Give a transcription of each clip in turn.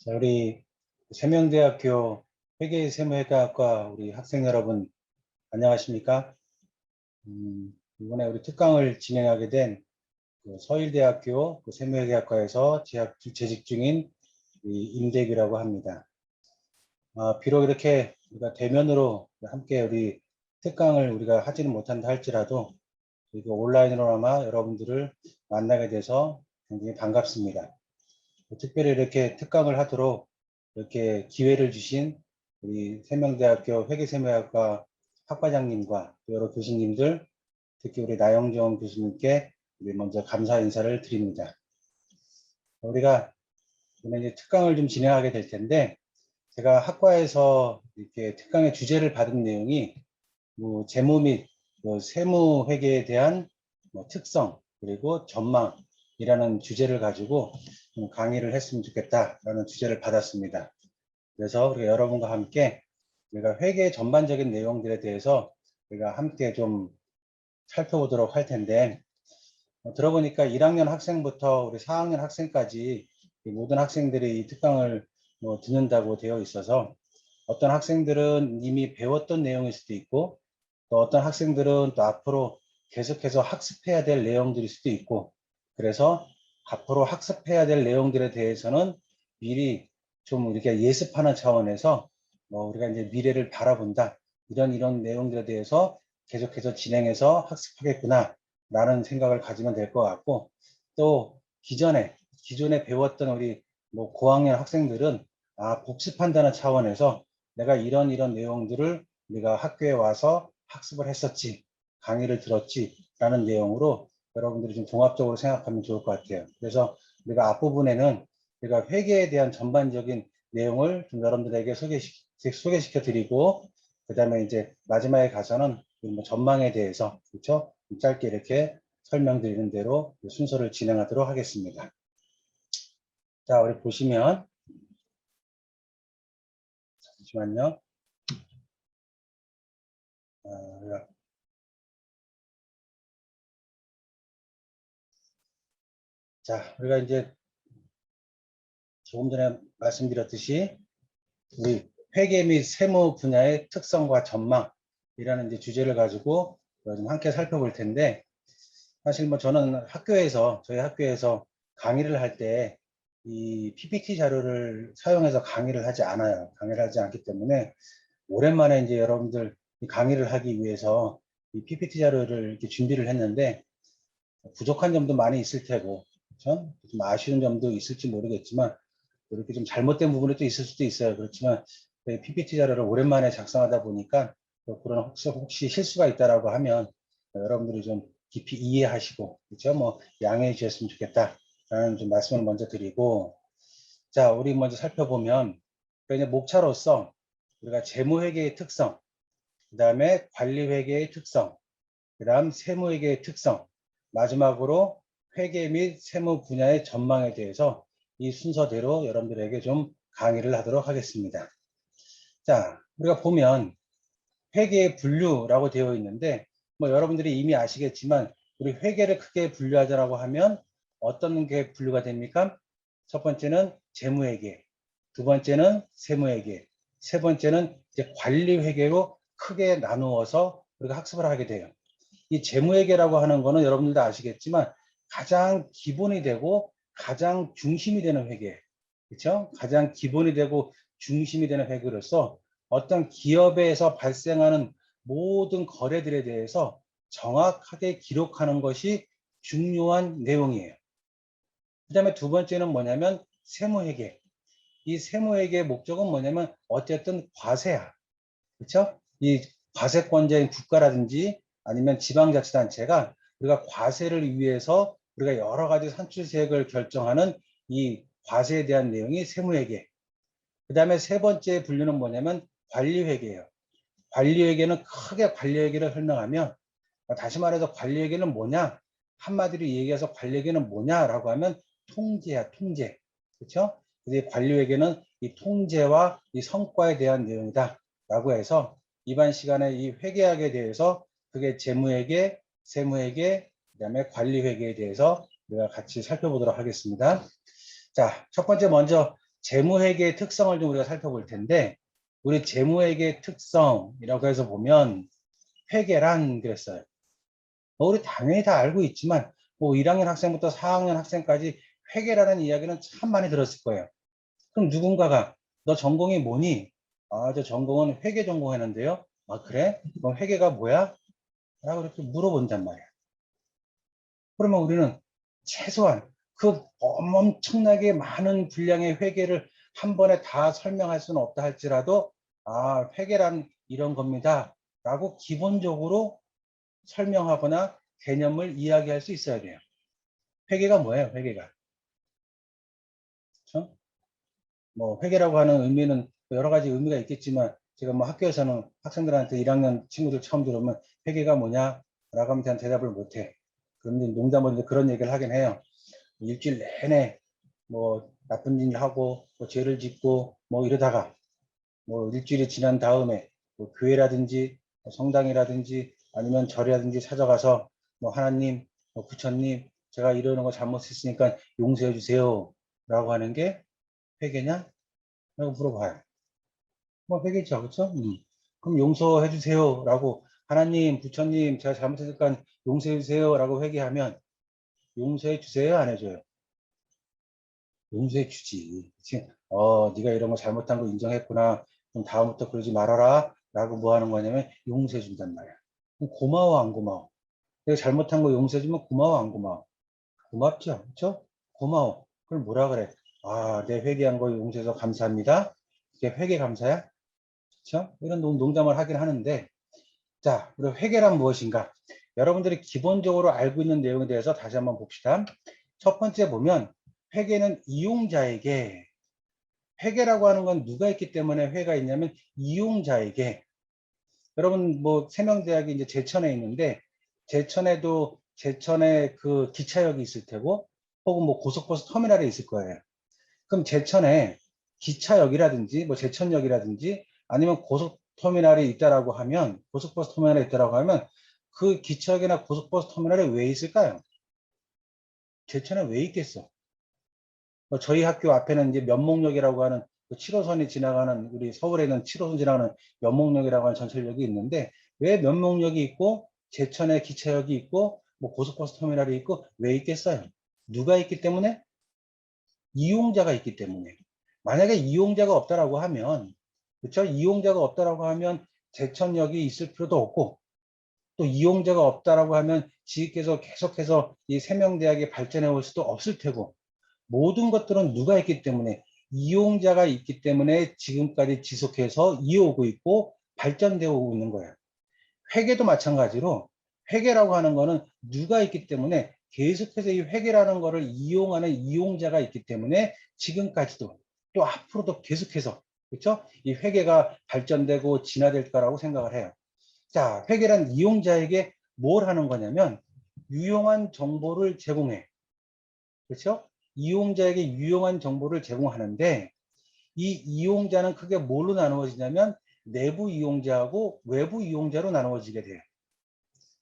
자, 우리 세명대학교 회계세무회계학과 우리 학생 여러분 안녕하십니까? 이번에 우리 특강을 진행하게 된그 서일대학교 세무회계학과에서 재직 중인 임대규라고 합니다. 비록 이렇게 우리가 대면으로 함께 우리 특강을 우리가 하지는 못한다 할지라도 온라인으로나마 여러분들을 만나게 돼서 굉장히 반갑습니다. 특별히 이렇게 특강을 하도록 이렇게 기회를 주신 우리 세명대학교 회계세무학과 학과장님과 여러 교수님들, 특히 우리 나영정 교수님께 우리 먼저 감사 인사를 드립니다. 우리가 오늘 이제 특강을 좀 진행하게 될 텐데, 제가 학과에서 이렇게 특강의 주제를 받은 내용이 재무 및 세무 회계에 대한 특성 그리고 전망이라는 주제를 가지고 좀 강의를 했으면 좋겠다라는 주제를 받았습니다. 그래서 우리가 여러분과 함께 우리가 회계 전반적인 내용들에 대해서 우리가 함께 좀 살펴보도록 할 텐데, 들어보니까 1학년 학생부터 우리 4학년 학생까지 모든 학생들이 이 특강을 듣는다고 되어 있어서 어떤 학생들은 이미 배웠던 내용일 수도 있고, 또 어떤 학생들은 또 앞으로 계속해서 학습해야 될 내용들일 수도 있고, 그래서 앞으로 학습해야 될 내용들에 대해서는 미리 좀 이렇게 예습하는 차원에서 우리가 이제 미래를 바라본다, 이런 내용들에 대해서 계속해서 진행해서 학습하겠구나 라는 생각을 가지면 될 것 같고, 또 기존에 배웠던 우리 고학년 학생들은 복습한다는 차원에서 내가 이런 내용들을 우리가 학교에 와서 학습을 했었지, 강의를 들었지 라는 내용으로 여러분들이 좀 종합적으로 생각하면 좋을 것 같아요. 그래서 우리가 앞부분에는 우리가 회계에 대한 전반적인 내용을 좀 여러분들에게 소개시켜 드리고, 그 다음에 이제 마지막에 가서는 전망에 대해서 그렇죠? 짧게 이렇게 설명드리는 대로 순서를 진행하도록 하겠습니다. 자, 우리 보시면 잠시만요. 자, 우리가 이제 조금 전에 말씀드렸듯이 우리 회계 및 세무 분야의 특성과 전망이라는 이제 주제를 가지고 좀 함께 살펴볼 텐데, 사실 저는 저희 학교에서 강의를 할 때 이 PPT 자료를 사용해서 강의를 하지 않아요. 강의를 하지 않기 때문에 오랜만에 이제 여러분들 강의를 하기 위해서 이 PPT 자료를 이렇게 준비를 했는데, 부족한 점도 많이 있을 테고, 그렇죠? 좀 아쉬운 점도 있을지 모르겠지만, 이렇게 좀 잘못된 부분이 또 있을 수도 있어요. 그렇지만 PPT 자료를 오랜만에 작성하다 보니까 그런 혹시 실수가 있다라고 하면 여러분들이 좀 깊이 이해하시고, 그렇죠? 양해해 주셨으면 좋겠다라는 좀 말씀을 먼저 드리고, 자, 우리 먼저 살펴보면 이제 목차로서 우리가 재무회계의 특성, 그 다음에 관리회계의 특성, 그 다음 세무회계의 특성, 마지막으로 회계 및 세무 분야의 전망에 대해서 이 순서대로 여러분들에게 좀 강의를 하도록 하겠습니다. 자, 우리가 보면 회계의 분류라고 되어 있는데, 여러분들이 이미 아시겠지만 우리 회계를 크게 분류하자라고 하면 어떤 게 분류가 됩니까? 첫 번째는 재무회계, 두 번째는 세무회계, 세 번째는 이제 관리회계로 크게 나누어서 우리가 학습을 하게 돼요. 이 재무회계라고 하는 거는 여러분들도 아시겠지만 가장 기본이 되고 가장 중심이 되는 회계, 그렇죠? 가장 기본이 되고 중심이 되는 회계로서 어떤 기업에서 발생하는 모든 거래들에 대해서 정확하게 기록하는 것이 중요한 내용이에요. 그 다음에 두 번째는 뭐냐면 세무회계. 이 세무회계의 목적은 뭐냐면 어쨌든 과세야, 그렇죠? 이 과세권자인 국가라든지 아니면 지방자치단체가 우리가 과세를 위해서 우리가 여러 가지 산출세액을 결정하는 이 과세에 대한 내용이 세무회계. 그 다음에 세 번째 분류는 뭐냐면 관리회계예요. 관리회계는 크게 관리회계를 설명하면, 다시 말해서 관리회계는 뭐냐? 한마디로 얘기해서 관리회계는 뭐냐라고 하면 통제야, 통제. 그렇죠? 근데 관리회계는 이 통제와 이 성과에 대한 내용이다 라고 해서 이번 시간에 이 회계학에 대해서 그게 재무회계, 세무회계, 그 다음에 관리회계에 대해서 우리가 같이 살펴보도록 하겠습니다. 자, 첫 번째 먼저 재무회계의 특성을 좀 우리가 살펴볼 텐데, 우리 재무회계의 특성이라고 해서 보면 회계란 그랬어요. 우리 당연히 다 알고 있지만 뭐 1학년 학생부터 4학년 학생까지 회계라는 이야기는 참 많이 들었을 거예요. 그럼 누군가가 너 전공이 뭐니? 아, 저 전공은 회계 전공했는데요. 아, 그래? 그럼 회계가 뭐야? 라고 이렇게 물어본단 말이야. 그러면 우리는 최소한 그 엄청나게 많은 분량의 회계를 한 번에 다 설명할 수는 없다 할지라도 아, 회계란 이런 겁니다. 라고 기본적으로 설명하거나 개념을 이야기할 수 있어야 돼요. 회계가 뭐예요? 회계가. 그렇죠? 뭐 회계라고 하는 의미는 여러 가지 의미가 있겠지만 제가 뭐 학교에서는 학생들한테 1학년 친구들 처음 들으면 회계가 뭐냐? 라고 하면 대답을 못해. 그런데 농담으로 이제 그런 얘기를 하긴 해요. 일주일 내내 뭐 나쁜 짓 하고 뭐 죄를 짓고 뭐 이러다가 뭐 일주일이 지난 다음에 뭐 교회라든지 뭐 성당이라든지 아니면 절이라든지 찾아가서 뭐 하나님, 뭐 부처님, 제가 이러는 거 잘못했으니까 용서해 주세요. 라고 하는 게 회개냐? 라고 물어봐요. 뭐 회개죠, 그렇죠? 그럼 용서해 주세요. 라고 하나님, 부처님, 제가 잘못했으니까 용서해 주세요. 라고 회개하면 용서해 주세요? 안 해줘요? 용서해 주지. 그치? 네가 이런 거 잘못한 거 인정했구나. 그럼 다음부터 그러지 말아라. 라고 뭐 하는 거냐면 용서해 준단 말이야. 그럼 고마워, 안 고마워? 내가 잘못한 거 용서해 주면 고마워, 안 고마워? 고맙죠? 그쵸? 고마워. 그럼 뭐라 그래? 아, 내 회개한 거 용서해서 감사합니다. 이게 회개 감사야? 그쵸? 이런 농담을 하긴 하는데, 자, 그리고 회개란 무엇인가? 여러분들이 기본적으로 알고 있는 내용에 대해서 다시 한번 봅시다. 첫 번째 보면, 회계는 이용자에게 회계라고 하는 건 누가 있기 때문에 회가 있냐면 이용자에게 여러분 뭐 세명대학이 이제 제천에 있는데 제천에 그 기차역이 있을 테고 혹은 뭐 고속버스 터미널이 있을 거예요. 그럼 제천에 기차역이라든지 뭐 제천역이라든지 아니면 고속터미널이 있다라고 하면 고속버스 터미널이 있다라고 하면 그 기차역이나 고속버스 터미널에 왜 있을까요? 제천에 왜 있겠어? 저희 학교 앞에는 이제 면목역이라고 하는 7호선이 지나가는 우리 서울에 있는 7호선 지나가는 면목역이라고 하는 전철역이 있는데 왜 면목역이 있고 제천에 기차역이 있고 뭐 고속버스 터미널이 있고 왜 있겠어요? 누가 있기 때문에? 이용자가 있기 때문에. 만약에 이용자가 없다라고 하면 그렇죠? 이용자가 없다라고 하면 제천역이 있을 필요도 없고 또 이용자가 없다라고 하면 지식께서 계속해서 이 세명대학이 발전해 올 수도 없을 테고 모든 것들은 누가 있기 때문에 이용자가 있기 때문에 지금까지 지속해서 이어오고 있고 발전되어 오고 있는 거예요. 회계도 마찬가지로 회계라고 하는 거는 누가 있기 때문에 계속해서 이 회계라는 거를 이용하는 이용자가 있기 때문에 지금까지도 또 앞으로도 계속해서 그렇죠? 이 회계가 발전되고 진화될 거라고 생각을 해요. 자, 회계란 이용자에게 뭘 하는 거냐면 유용한 정보를 제공해. 그렇죠? 이용자에게 유용한 정보를 제공하는데 이 이용자는 크게 뭘로 나누어지냐면 내부 이용자하고 외부 이용자로 나누어지게 돼요.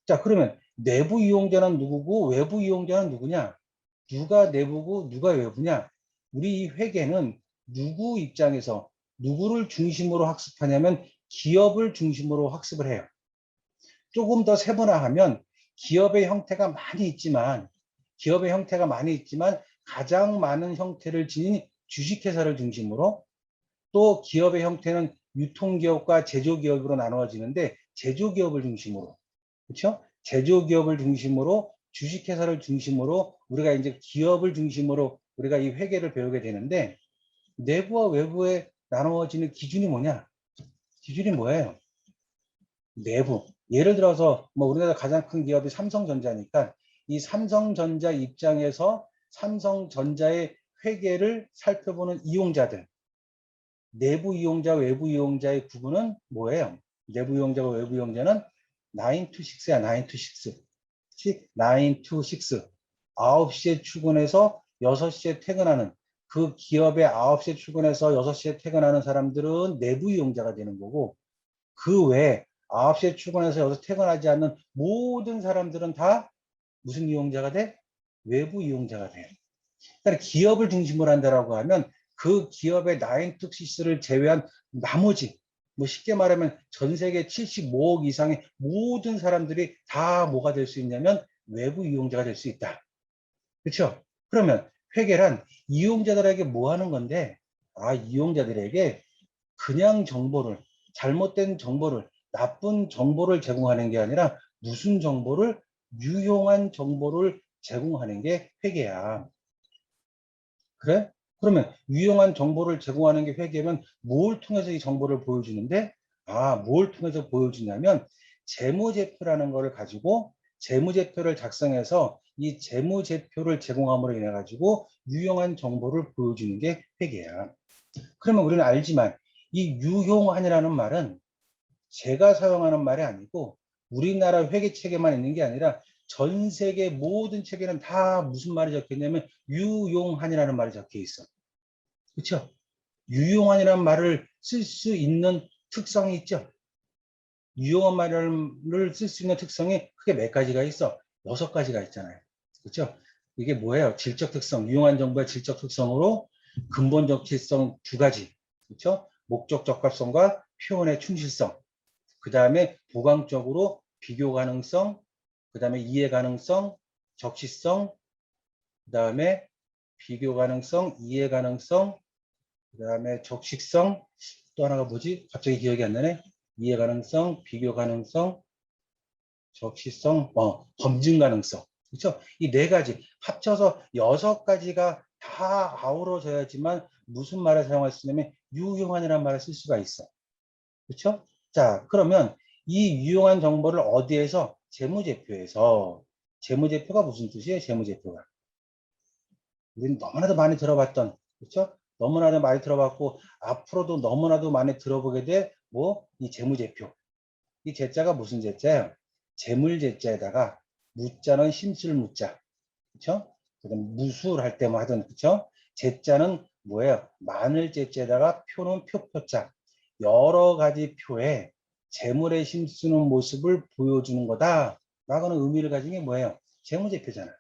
자, 그러면 내부 이용자는 누구고 외부 이용자는 누구냐? 누가 내부고 누가 외부냐? 우리 이 회계는 누구 입장에서 누구를 중심으로 학습하냐면 기업을 중심으로 학습을 해요. 조금 더 세분화하면 기업의 형태가 많이 있지만 가장 많은 형태를 지닌 주식회사를 중심으로 또 기업의 형태는 유통기업과 제조기업으로 나누어지는데 제조기업을 중심으로 그렇죠? 제조기업을 중심으로 주식회사를 중심으로 우리가 이제 기업을 중심으로 우리가 이 회계를 배우게 되는데 내부와 외부에 나누어지는 기준이 뭐냐? 기준이 뭐예요? 내부. 예를 들어서 뭐 우리나라 가장 큰 기업이 삼성전자니까 이 삼성전자 입장에서 삼성전자의 회계를 살펴보는 이용자들, 내부 이용자, 외부 이용자의 구분은 뭐예요? 내부 이용자와 외부 이용자는 9 to 6야, 9 to 6. 9 to 6. 9시에 출근해서 6시에 퇴근하는 그 기업의 9시에 출근해서 6시에 퇴근하는 사람들은 내부 이용자가 되는 거고 그 외에 9시에 출근해서 여기서 퇴근하지 않는 모든 사람들은 다 무슨 이용자가 돼? 외부 이용자가 돼. 그러니까 기업을 중심으로 한다라고 하면 그 기업의 9 to 6를 제외한 나머지 뭐 쉽게 말하면 전 세계 75억 이상의 모든 사람들이 다 뭐가 될 수 있냐면 외부 이용자가 될 수 있다. 그렇죠? 그러면 회계란 이용자들에게 뭐 하는 건데, 이용자들에게 그냥 정보를, 잘못된 정보를, 나쁜 정보를 제공하는 게 아니라 무슨 정보를, 유용한 정보를 제공하는 게 회계야. 그래? 그러면 유용한 정보를 제공하는 게 회계면 뭘 통해서 이 정보를 보여주는데, 뭘 통해서 보여주냐면 재무제표라는 거를 가지고 재무제표를 작성해서 이 재무제표를 제공함으로 인해 가지고 유용한 정보를 보여주는 게 회계야. 그러면 우리는 알지만 이 유용한이라는 말은 제가 사용하는 말이 아니고 우리나라 회계 체계만 있는 게 아니라 전 세계 모든 체계는 다 무슨 말이 적혀 있냐면 유용한이라는 말이 적혀 있어. 그렇죠? 유용한이라는 말을 쓸 수 있는 특성이 있죠. 유용한 말을 쓸 수 있는 특성이 크게 몇 가지가 있어? 6가지가 있잖아요. 그렇죠? 이게 뭐예요? 질적 특성, 유용한 정보의 질적 특성으로 근본적 특성 2가지. 그렇죠? 목적 적합성과 표현의 충실성. 그 다음에 보강적으로 비교 가능성, 그 다음에 이해 가능성, 적시성, 그 다음에 비교 가능성, 이해 가능성, 그 다음에 적식성, 또 하나가 뭐지? 갑자기 기억이 안 나네. 이해 가능성, 비교 가능성, 적시성, 검증 가능성. 그렇죠? 이 4가지 합쳐서 6가지가 다 아우러져야지만 무슨 말을 사용할 수 있냐면 유용한이라는 말을 쓸 수가 있어. 그렇죠? 자, 그러면 이 유용한 정보를 어디에서? 재무제표에서. 재무제표가 무슨 뜻이에요? 재무제표가. 우리는 너무나도 많이 들어봤던, 그렇죠? 너무나도 많이 들어봤고 앞으로도 너무나도 많이 들어보게 돼. 이 재무제표. 이 제자가 무슨 제자예요? 재물제자에다가 무자는 힘쓸 무자. 그렇죠? 그다음 무술 할 때만 하던, 그렇죠? 제자는 뭐예요? 마늘 제자에다가 표는 표자. 여러 가지 표에 재물에 힘쓰는 모습을 보여주는 거다 라고는 의미를 가진 게 뭐예요? 재무제표잖아.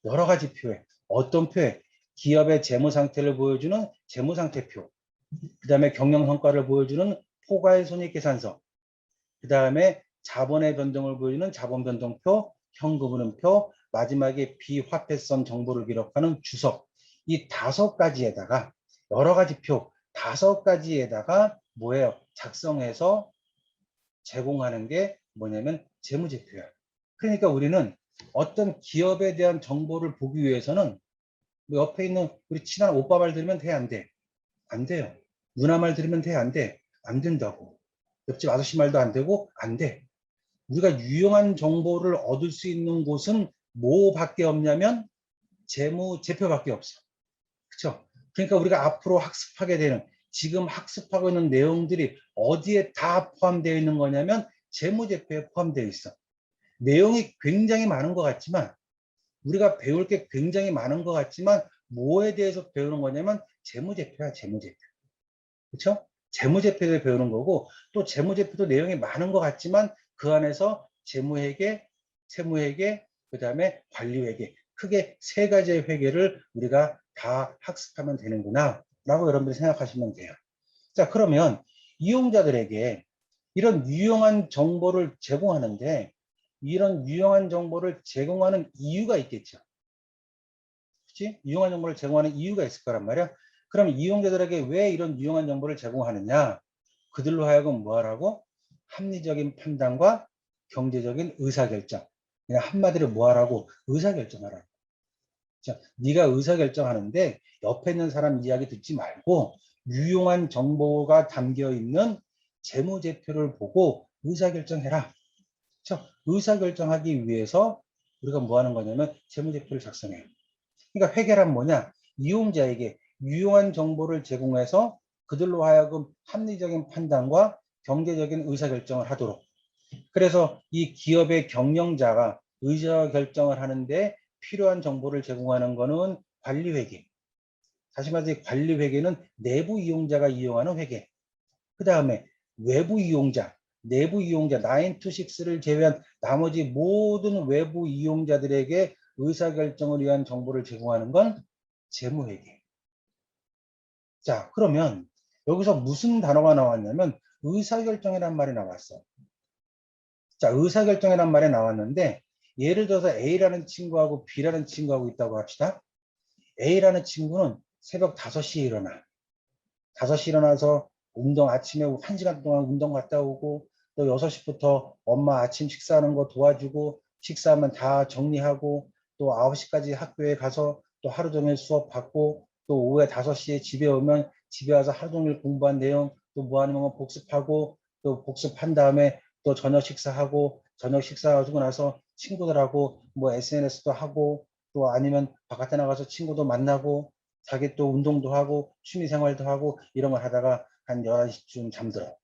여러 가지 표에, 어떤 표에? 기업의 재무 상태를 보여주는 재무상태표, 그 다음에 경영성과를 보여주는 포괄손익계산서, 그 다음에 자본의 변동을 보여주는 자본변동표, 현금흐름표, 마지막에 비화폐성 정보를 기록하는 주석. 이 5가지에다가 여러 가지 표 5가지에다가 뭐예요? 작성해서 제공하는 게 뭐냐면 재무제표야. 그러니까 우리는 어떤 기업에 대한 정보를 보기 위해서는 옆에 있는 우리 친한 오빠 말 들으면 돼, 안 돼? 안 돼요. 누나 말 들으면 돼, 안 돼? 안 된다고. 옆집 아저씨 말도 안 되고 안 돼. 우리가 유용한 정보를 얻을 수 있는 곳은 뭐밖에 없냐면 재무제표밖에 없어. 그렇죠? 그러니까 우리가 앞으로 학습하게 되는, 지금 학습하고 있는 내용들이 어디에 다 포함되어 있는 거냐면 재무제표에 포함되어 있어. 내용이 굉장히 많은 것 같지만, 우리가 배울 게 굉장히 많은 것 같지만 뭐에 대해서 배우는 거냐면 재무제표야, 재무제표. 그렇죠? 재무제표를 배우는 거고, 또 재무제표도 내용이 많은 것 같지만 그 안에서 재무회계, 세무회계, 그 다음에 관리회계, 크게 3가지의 회계를 우리가 다 학습하면 되는구나 라고 여러분들이 생각하시면 돼요. 자, 그러면 이용자들에게 이런 유용한 정보를 제공하는데, 이런 유용한 정보를 제공하는 이유가 있겠죠. 그치? 유용한 정보를 제공하는 이유가 있을 거란 말이야. 그럼 이용자들에게 왜 이런 유용한 정보를 제공하느냐? 그들로 하여금 뭐 하라고? 합리적인 판단과 경제적인 의사결정. 그냥 한마디로 뭐 하라고? 의사결정하라고. 자, 네가 의사결정하는데 옆에 있는 사람 이야기 듣지 말고 유용한 정보가 담겨 있는 재무제표를 보고 의사결정해라. 자, 의사결정하기 위해서 우리가 뭐 하는 거냐면 재무제표를 작성해요. 그러니까 회계란 뭐냐? 이용자에게 유용한 정보를 제공해서 그들로 하여금 합리적인 판단과 경제적인 의사결정을 하도록. 그래서 이 기업의 경영자가 의사결정을 하는데 필요한 정보를 제공하는 것은 관리회계. 다시 말해서 관리회계는 내부 이용자가 이용하는 회계. 그 다음에 외부 이용자, 내부 이용자 9 to 6를 제외한 나머지 모든 외부 이용자들에게 의사결정을 위한 정보를 제공하는 건 재무회계. 자, 그러면 여기서 무슨 단어가 나왔냐면 의사결정이란 말이 나왔어. 자, 의사결정이란 말이 나왔는데 예를 들어서 A라는 친구하고 B라는 친구하고 있다고 합시다. A라는 친구는 새벽 5시에 일어나. 5시 일어나서 아침에 1시간 동안 운동 갔다 오고 또 6시부터 엄마 아침 식사하는 거 도와주고 식사하면 다 정리하고 또 9시까지 학교에 가서 또 하루 종일 수업 받고 또 오후에 5시에 집에 오면 집에 와서 하루 종일 공부한 내용 또 뭐 하는 거 복습하고 또 복습한 다음에 또 저녁 식사하고 저녁 식사하고 나서 친구들하고 뭐 SNS도 하고 또 아니면 바깥에 나가서 친구도 만나고 자기 또 운동도 하고 취미생활도 하고 이런 걸 하다가 한 11시쯤 잠들어.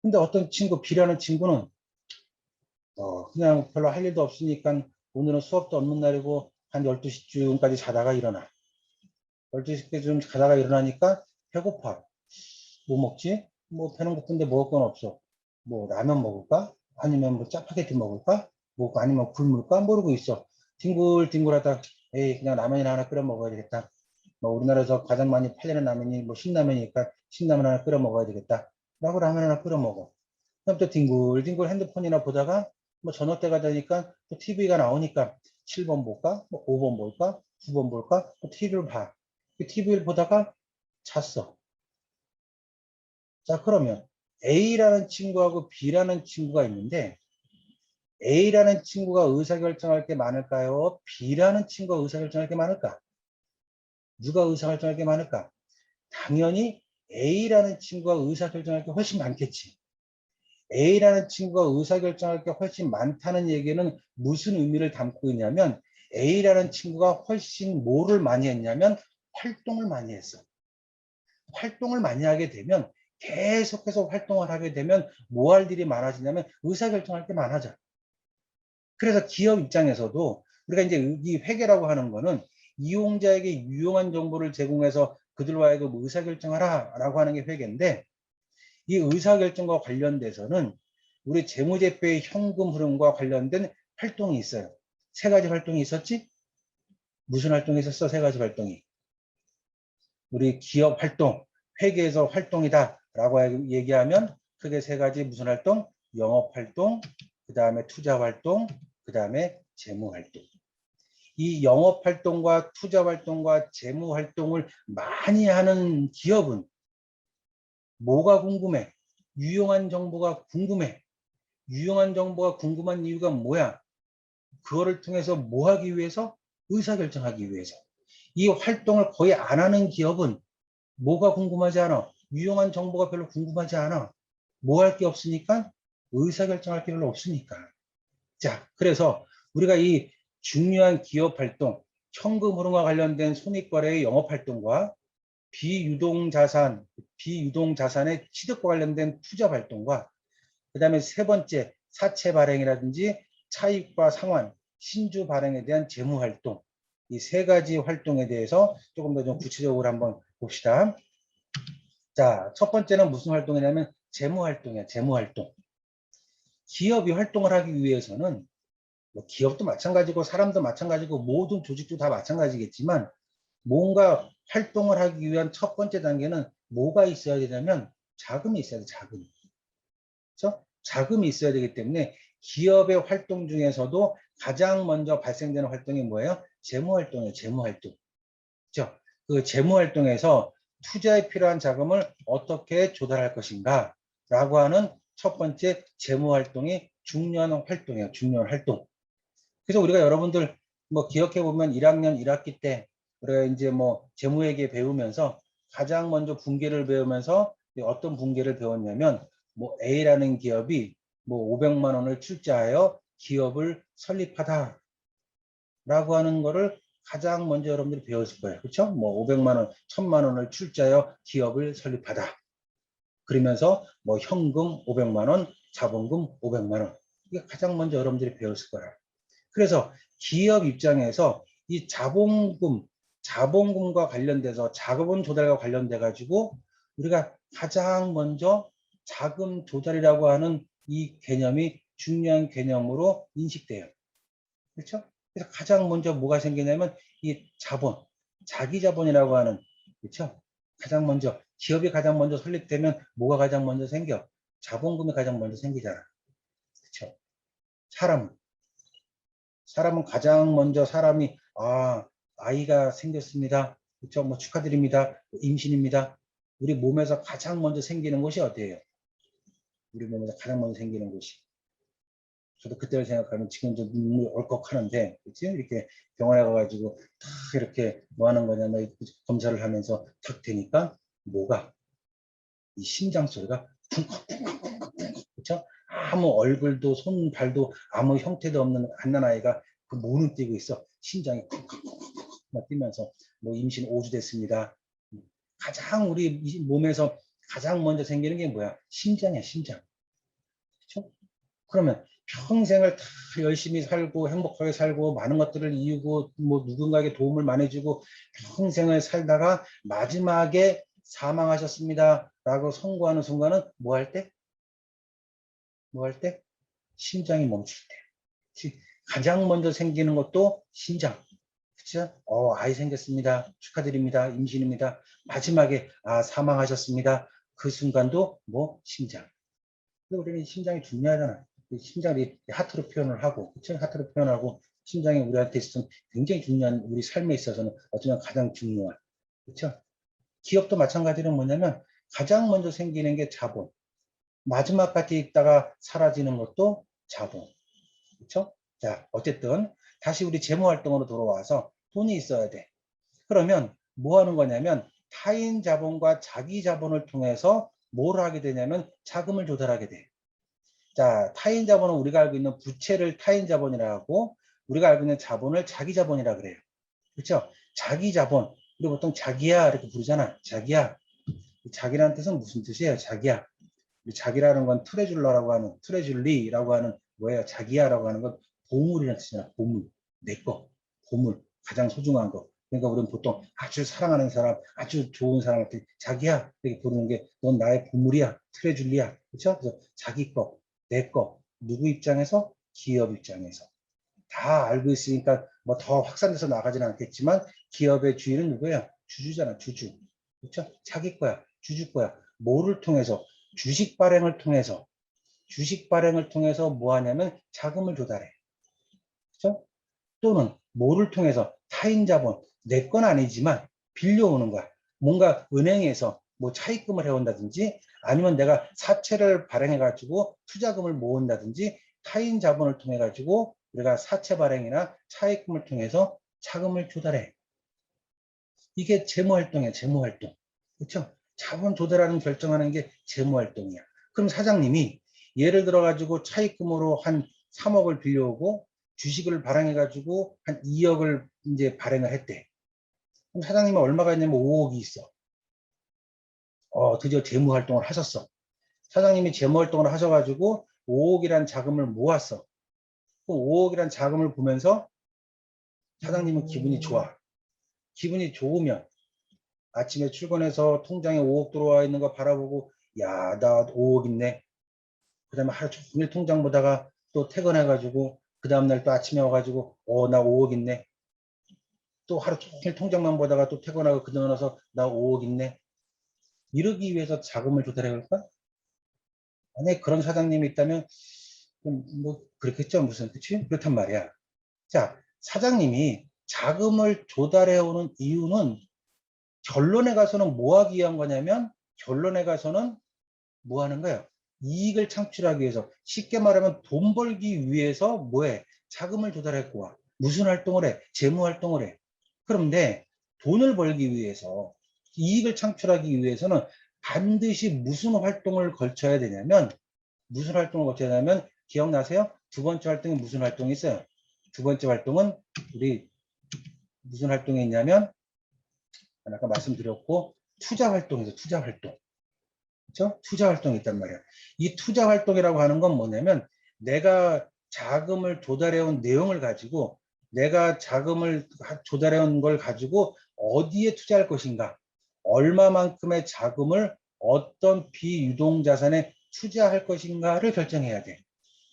근데 어떤 친구, B라는 친구는 그냥 별로 할 일도 없으니까 오늘은 수업도 없는 날이고 한 12시쯤까지 자다가 일어나. 12시쯤 자다가 일어나니까 배고파. 뭐 먹지? 뭐 배는 고픈데 먹을 건 없어. 뭐 라면 먹을까? 아니면 뭐 짜파게티 먹을까? 뭐 아니면 굶을까? 모르고 있어. 뒹굴뒹굴 하다 에이 그냥 라면이나 하나 끓여 먹어야 되겠다. 뭐 우리나라에서 가장 많이 팔리는 라면이 뭐 신라면이니까 신라면 하나 끓여 먹어야 되겠다. 라고 라면 하나 끓여 먹어. 그럼 또 뒹굴뒹굴 핸드폰이나 보다가 뭐 저녁 때가 되니까 또 TV가 나오니까 7번 볼까? 뭐 5번 볼까? 9번 볼까? 또 TV를 봐. 그 TV를 보다가 잤어. 자, 그러면 A라는 친구하고 B라는 친구가 있는데 A라는 친구가 의사결정할 게 많을까요? B라는 친구가 의사결정할 게 많을까? 누가 의사결정할 게 많을까? 당연히 A라는 친구가 의사결정할 게 훨씬 많겠지. A라는 친구가 의사결정할 게 훨씬 많다는 얘기는 무슨 의미를 담고 있냐면 A라는 친구가 훨씬 뭐를 많이 했냐면 활동을 많이 했어. 활동을 많이 하게 되면 계속해서 활동을 하게 되면 뭐 할 일이 많아지냐면 의사결정할 게 많아져. 그래서 기업 입장에서도 우리가 이제 이 회계라고 하는 거는 이용자에게 유용한 정보를 제공해서 그들로 하여금 의사결정하라 라고 하는 게 회계인데 이 의사결정과 관련돼서는 우리 재무제표의 현금 흐름과 관련된 활동이 있어요. 세 가지 활동이 있었지? 무슨 활동이 있었어? 세 가지 활동이. 우리 기업 활동, 회계에서 활동이다 라고 얘기하면 크게 세 가지 무슨 활동? 영업 활동, 그 다음에 투자 활동, 그 다음에 재무 활동. 이 영업 활동과 투자 활동과 재무 활동을 많이 하는 기업은 뭐가 궁금해? 유용한 정보가 궁금해. 유용한 정보가 궁금한 이유가 뭐야? 그거를 통해서 뭐 하기 위해서? 의사결정하기 위해서. 이 활동을 거의 안 하는 기업은 뭐가 궁금하지 않아? 유용한 정보가 별로 궁금하지 않아. 뭐 할 게 없으니까? 의사결정할 게 별로 없으니까. 자, 그래서 우리가 이 중요한 기업 활동, 현금 흐름과 관련된 손익거래의 영업 활동과 비유동자산의 취득과 관련된 투자 활동과 그 다음에 세 번째 사채 발행이라든지 차익과 상환, 신주 발행에 대한 재무 활동 이 세 가지 활동에 대해서 조금 더 좀 구체적으로 한번 봅시다. 자, 첫 번째는 무슨 활동이냐면 재무 활동이야. 재무 활동. 기업이 활동을 하기 위해서는 뭐 기업도 마찬가지고 사람도 마찬가지고 모든 조직도 다 마찬가지겠지만 뭔가 활동을 하기 위한 첫 번째 단계는 뭐가 있어야 되냐면 자금이 있어야 돼. 자금. 그렇죠? 자금이 있어야 되기 때문에 기업의 활동 중에서도 가장 먼저 발생되는 활동이 뭐예요? 재무 활동이에요. 재무 활동. 그렇죠? 그 재무 활동에서 투자에 필요한 자금을 어떻게 조달할 것인가 라고 하는 첫 번째 재무 활동이 중요한 활동이에요. 중요한 활동. 그래서 우리가 여러분들 뭐 기억해 보면 1학년 1학기 때 우리가 이제 뭐 재무회계 배우면서 가장 먼저 분계를 배우면서 어떤 분계를 배웠냐면 뭐 A라는 기업이 뭐 500만 원을 출자하여 기업을 설립하다 라고 하는 거를 가장 먼저 여러분들이 배웠을 거예요. 그렇죠? 뭐 500만 원, 1000만 원을 출자하여 기업을 설립하다. 그러면서 뭐 현금 500만 원, 자본금 500만 원. 이게 가장 먼저 여러분들이 배웠을 거예요. 그래서 기업 입장에서 이 자본금과 관련돼서 자본 조달과 관련돼 가지고 우리가 가장 먼저 자금 조달이라고 하는 이 개념이 중요한 개념으로 인식돼요. 그렇죠? 그래서 가장 먼저 뭐가 생기냐면 이 자본, 자기 자본이라고 하는 그렇죠? 가장 먼저 기업이 가장 먼저 설립되면 뭐가 가장 먼저 생겨? 자본금이 가장 먼저 생기잖아. 그렇죠? 사람은 가장 먼저 사람이 아이가 생겼습니다. 그렇죠? 뭐 축하드립니다. 임신입니다. 우리 몸에서 가장 먼저 생기는 곳이 어디예요? 우리 몸에서 가장 먼저 생기는 곳이. 저도 그때를 생각하면 지금 좀 눈물 얼컥하는데, 그치? 이렇게 병원에 가가지고 탁 이렇게 뭐 하는 거냐, 뭐 검사를 하면서 탁 되니까 뭐가 이 심장 소리가 쿵쾅쿵쾅쿵쾅, 그쵸? 아무 얼굴도 손 발도 아무 형태도 없는 갓난아이가 그 문을 뛰고 있어. 심장이 쿵쾅쿵쾅 뛰면서 뭐 임신 5주 됐습니다. 가장 우리 몸에서 가장 먼저 생기는 게 뭐야? 심장이야, 심장. 그쵸? 그러면 평생을 다 열심히 살고 행복하게 살고 많은 것들을 이루고 뭐 누군가에게 도움을 많이 주고 평생을 살다가 마지막에 사망하셨습니다 라고 선고하는 순간은 뭐 할 때? 뭐 할 때? 심장이 멈출 때. 가장 먼저 생기는 것도 심장. 그쵸? 아이 생겼습니다. 축하드립니다. 임신입니다. 마지막에 사망하셨습니다. 그 순간도 뭐 심장. 우리는 심장이 중요하잖아. 심장이 하트로 표현을 하고, 그쵸? 하트로 표현하고, 심장이 우리한테 있어서는 굉장히 중요한, 우리 삶에 있어서는 어쩌면 가장 중요한, 그쵸? 기업도 마찬가지로 뭐냐면, 가장 먼저 생기는 게 자본. 마지막까지 있다가 사라지는 것도 자본. 그쵸? 자, 어쨌든, 다시 우리 재무활동으로 돌아와서 돈이 있어야 돼. 그러면 뭐 하는 거냐면, 타인 자본과 자기 자본을 통해서 뭘 하게 되냐면, 자금을 조달하게 돼. 자, 타인 자본은 우리가 알고 있는 부채를 타인 자본이라고 하고 우리가 알고 있는 자본을 자기 자본이라 그래요. 그렇죠? 자기 자본. 우리 보통 자기야 이렇게 부르잖아. 자기야. 자기라는 뜻은 무슨 뜻이에요? 자기야. 자기라는 건 트레줄러라고 하는 트레줄리라고 하는 뭐예요? 자기야라고 하는 건 보물이라는 뜻이잖아. 보물. 내 거. 보물. 가장 소중한 거. 그러니까 우리는 보통 아주 사랑하는 사람, 아주 좋은 사람한테 자기야 이렇게 부르는 게 넌 나의 보물이야. 트레줄리야. 그렇죠? 그래서 자기 거. 내 거, 누구 입장에서? 기업 입장에서. 다 알고 있으니까 뭐 더 확산돼서 나가지는 않겠지만 기업의 주인은 누구야? 주주잖아, 주주. 그렇죠? 자기 거야, 주주 거야. 뭐를 통해서? 주식 발행을 통해서. 주식 발행을 통해서 뭐 하냐면 자금을 조달해. 그렇죠? 또는 뭐를 통해서? 타인 자본. 내 건 아니지만 빌려오는 거야. 뭔가 은행에서 뭐 차입금을 해온다든지 아니면 내가 사채를 발행해 가지고 투자금을 모은다든지 타인 자본을 통해 가지고 우리가 사채 발행이나 차입금을 통해서 자금을 조달해. 이게 재무활동이야, 재무활동. 그렇죠? 자본 조달하는 결정하는 게 재무활동이야. 그럼 사장님이 예를 들어 가지고 차입금으로 한 3억을 빌려오고 주식을 발행해 가지고 한 2억을 이제 발행을 했대. 그럼 사장님은 얼마가 있냐면 5억이 있어. 드디어 재무활동을 하셨어. 사장님이 재무활동을 하셔가지고 5억이란 자금을 모았어. 그 5억이란 자금을 보면서 사장님은 기분이 좋아. 기분이 좋으면 아침에 출근해서 통장에 5억 들어와 있는 거 바라보고 야, 나 5억 있네. 그 다음에 하루 종일 통장 보다가 또 퇴근해가지고 그 다음날 또 아침에 와가지고 나 5억 있네. 또 하루 종일 통장만 보다가 또 퇴근하고 그러고 나서 나 5억 있네. 이러기 위해서 자금을 조달해 볼까? 만약에 그런 사장님이 있다면 뭐 그렇겠죠. 무슨 그치? 그렇단 말이야. 자, 사장님이 자금을 조달해 오는 이유는 결론에 가서는 뭐 하기 위한 거냐면 결론에 가서는 뭐 하는 거야? 이익을 창출하기 위해서 쉽게 말하면 돈 벌기 위해서 뭐해? 자금을 조달했고 와. 무슨 활동을 해? 재무 활동을 해. 그런데 돈을 벌기 위해서 이익을 창출하기 위해서는 반드시 무슨 활동을 걸쳐야 되냐면 무슨 활동을 거쳐야 되냐면 기억나세요? 두 번째 활동이 무슨 활동이 있어요? 두 번째 활동은 우리 무슨 활동이 있냐면 아까 말씀드렸고 투자 활동이죠. 투자 활동. 그렇죠? 투자 활동이 있단 말이야. 이 투자 활동이라고 하는 건 뭐냐면 내가 자금을 조달해온 내용을 가지고 내가 자금을 조달해온 걸 가지고 어디에 투자할 것인가 얼마만큼의 자금을 어떤 비유동자산에 투자할 것인가를 결정해야 돼.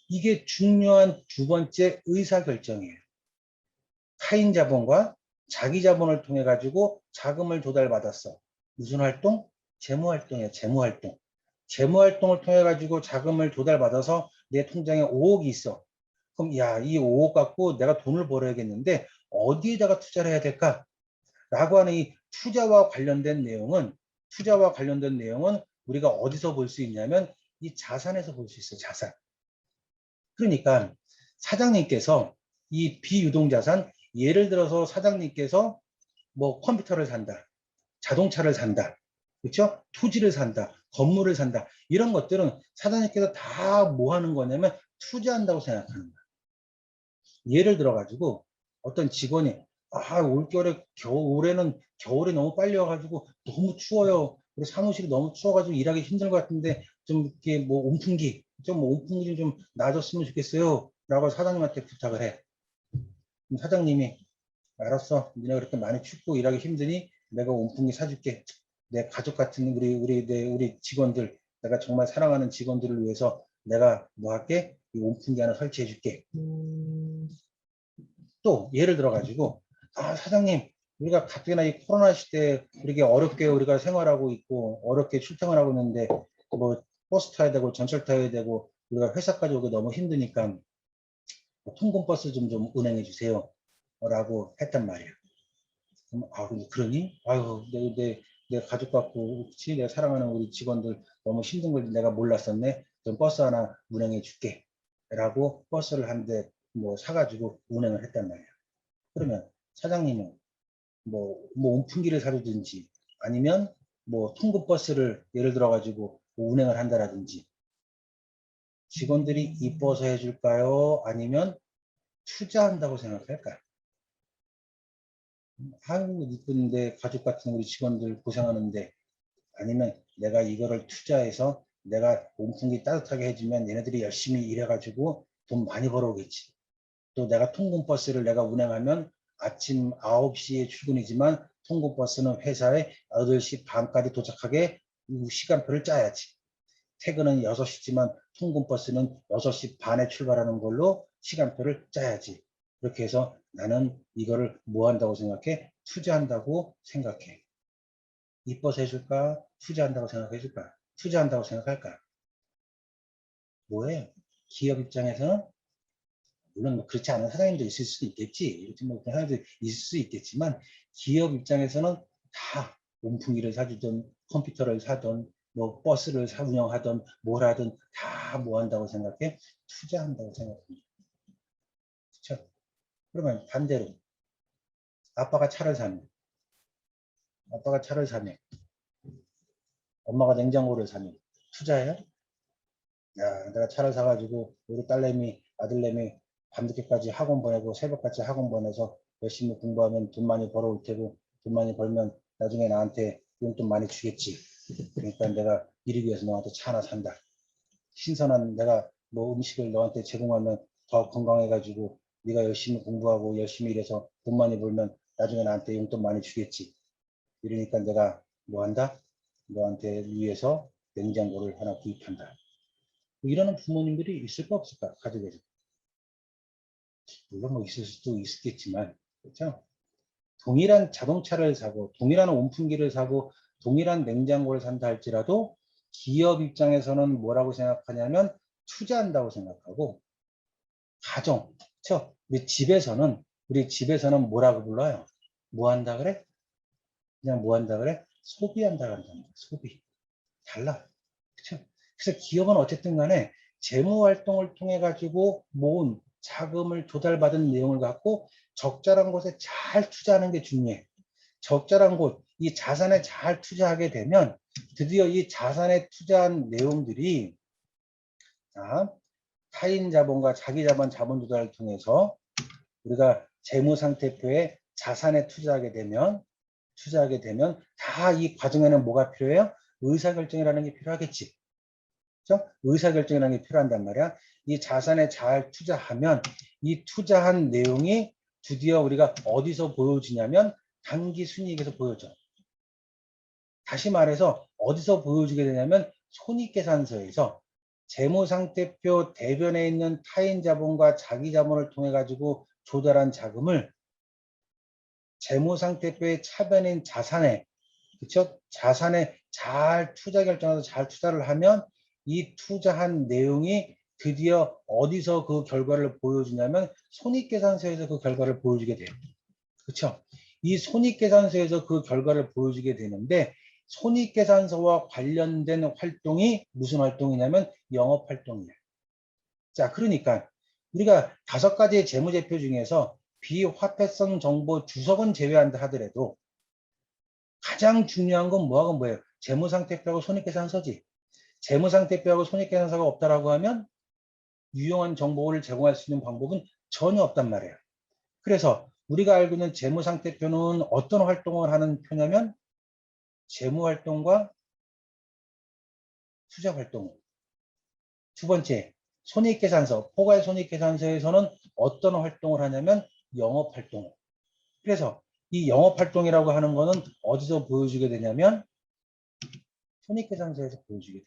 이게 중요한 두 번째 의사결정이에요. 타인 자본과 자기 자본을 통해 가지고 자금을 조달받았어. 무슨 활동? 재무활동이야. 재무활동. 재무활동을 통해 가지고 자금을 조달받아서 내 통장에 5억이 있어. 그럼 야, 이 5억 갖고 내가 돈을 벌어야겠는데 어디에다가 투자를 해야 될까? 라고 하는 이 투자와 관련된 내용은 우리가 어디서 볼 수 있냐면 이 자산에서 볼 수 있어. 자산. 그러니까 사장님께서 이 비유동자산, 예를 들어서 사장님께서 뭐 컴퓨터를 산다, 자동차를 산다, 그렇죠? 토지를 산다, 건물을 산다, 이런 것들은 사장님께서 다 뭐 하는 거냐면 투자한다고 생각하는 거야. 예를 들어 가지고 어떤 직원이 올겨울에 올해는 겨울이 너무 빨리 와가지고 너무 추워요. 그리고 사무실이 너무 추워가지고 일하기 힘든 것 같은데 좀 이렇게 뭐 온풍기 좀 놔줬으면 좋겠어요. 라고 사장님한테 부탁을 해. 그럼 사장님이 알았어. 니네 그렇게 많이 춥고 일하기 힘드니 내가 온풍기 사줄게. 내 가족 같은 우리 직원들, 내가 정말 사랑하는 직원들을 위해서 내가 뭐 할게? 이 온풍기 하나 설치해 줄게. 또 예를 들어 가지고 사장님, 우리가 가뜩이나 이 코로나 시대에 이렇게 어렵게 우리가 생활하고 있고 어렵게 출퇴근하고 있는데 뭐 버스 타야 되고 전철 타야 되고 우리가 회사까지 오기 너무 힘드니까 통근버스 좀 운행해 주세요 라고 했단 말이야. 그럼 그러니? 아유, 내 가족 갖고 혹시 내가 사랑하는 우리 직원들 너무 힘든 걸 내가 몰랐었네. 그럼 버스 하나 운행해 줄게 라고 버스를 한 대 뭐 사가지고 운행을 했단 말이야. 그러면 사장님은 뭐 온풍기를 사주든지 아니면 뭐 통근버스를 예를 들어 가지고 운행을 한다라든지 직원들이 이뻐서 해줄까요? 아니면 투자한다고 생각할까요? 아유 이쁜데 가족 같은 우리 직원들 고생하는데 아니면 내가 이거를 투자해서 내가 온풍기 따뜻하게 해주면 얘네들이 열심히 일해가지고 돈 많이 벌어오겠지. 또 내가 통근버스를 내가 운행하면 아침 9시에 출근이지만 통근버스는 회사에 8시 반까지 도착하게 시간표를 짜야지. 퇴근은 6시지만 통근버스는 6시 반에 출발하는 걸로 시간표를 짜야지. 그렇게 해서 나는 이거를 뭐 한다고 생각해? 투자한다고 생각해. 이뻐서 해줄까? 투자한다고 생각해줄까? 투자한다고 생각할까? 뭐예요? 기업 입장에서는 물론 뭐 그렇지 않은 사장님도 있을 수도 있겠지. 이렇게 뭐 그런 사람도 있을 수 있겠지만 기업 입장에서는 다 온풍기를 사주든 컴퓨터를 사든 뭐 버스를 운영하든 뭘 하든 다 뭐 한다고 생각해? 투자한다고 생각합니다. 그렇죠? 그러면 반대로 아빠가 차를 사면 아빠가 차를 사면 엄마가 냉장고를 사면 투자해요? 야, 내가 차를 사가지고 우리 딸내미 아들내미 밤늦게까지 학원 보내고 새벽까지 학원 보내서 열심히 공부하면 돈 많이 벌어올 테고 돈 많이 벌면 나중에 나한테 용돈 많이 주겠지. 그러니까 내가 이르기 위해서 너한테 차 하나 산다. 신선한 내가 뭐 음식을 너한테 제공하면 더 건강해가지고 네가 열심히 공부하고 열심히 일해서 돈 많이 벌면 나중에 나한테 용돈 많이 주겠지. 이러니까 내가 뭐 한다? 너한테 위해서 냉장고를 하나 구입한다. 뭐 이러는 부모님들이 있을까 없을까? 가족에서. 물론 뭐 있을 수도 있겠지만 그렇죠? 동일한 자동차를 사고 동일한 온풍기를 사고 동일한 냉장고를 산다 할지라도 기업 입장에서는 뭐라고 생각하냐면 투자한다고 생각하고 가정, 그렇죠? 우리 집에서는 뭐라고 불러요? 뭐 한다 그래? 그냥 뭐 한다 그래? 소비한다 한답니다. 소비. 달라. 그렇죠? 그래서 기업은 어쨌든 간에 재무 활동을 통해 가지고 모은 자금을 조달받은 내용을 갖고 적절한 곳에 잘 투자하는 게 중요해. 적절한 곳, 이 자산에 잘 투자하게 되면 드디어 이 자산에 투자한 내용들이 타인 자본과 자기 자본 조달을 통해서 우리가 재무상태표에 자산에 투자하게 되면 다 이 과정에는 뭐가 필요해요? 의사결정이라는 게 필요하겠지. 그렇죠? 의사결정이라는 게 필요한단 말이야. 이 자산에 잘 투자하면 이 투자한 내용이 드디어 우리가 어디서 보여지냐면 단기 순이익에서 보여져. 다시 말해서 어디서 보여지게 되냐면 손익계산서에서 재무상태표 대변에 있는 타인 자본과 자기 자본을 통해 가지고 조달한 자금을 재무상태표의 차변인 자산에, 그쵸? 자산에 잘 투자 결정해서 잘 투자를 하면 이 투자한 내용이 드디어 어디서 그 결과를 보여주냐면 손익계산서에서 그 결과를 보여주게 돼요. 그쵸? 이 손익계산서에서 그 결과를 보여주게 되는데 손익계산서와 관련된 활동이 무슨 활동이냐면 영업활동이에요. 자, 그러니까 우리가 5가지의 재무제표 중에서 비화폐성 정보 주석은 제외한다 하더라도 가장 중요한 건 뭐하고 뭐예요? 재무상태표하고 손익계산서지. 재무상태표하고 손익계산서가 없다라고 하면 유용한 정보를 제공할 수 있는 방법은 전혀 없단 말이에요. 그래서 우리가 알고 있는 재무상태표는 어떤 활동을 하는 표냐면 재무활동과 투자활동. 두 번째, 손익계산서, 포괄 손익계산서에서는 어떤 활동을 하냐면 영업활동. 그래서 이 영업활동이라고 하는 거는 어디서 보여주게 되냐면 손익계산서에서 보여주게 돼요.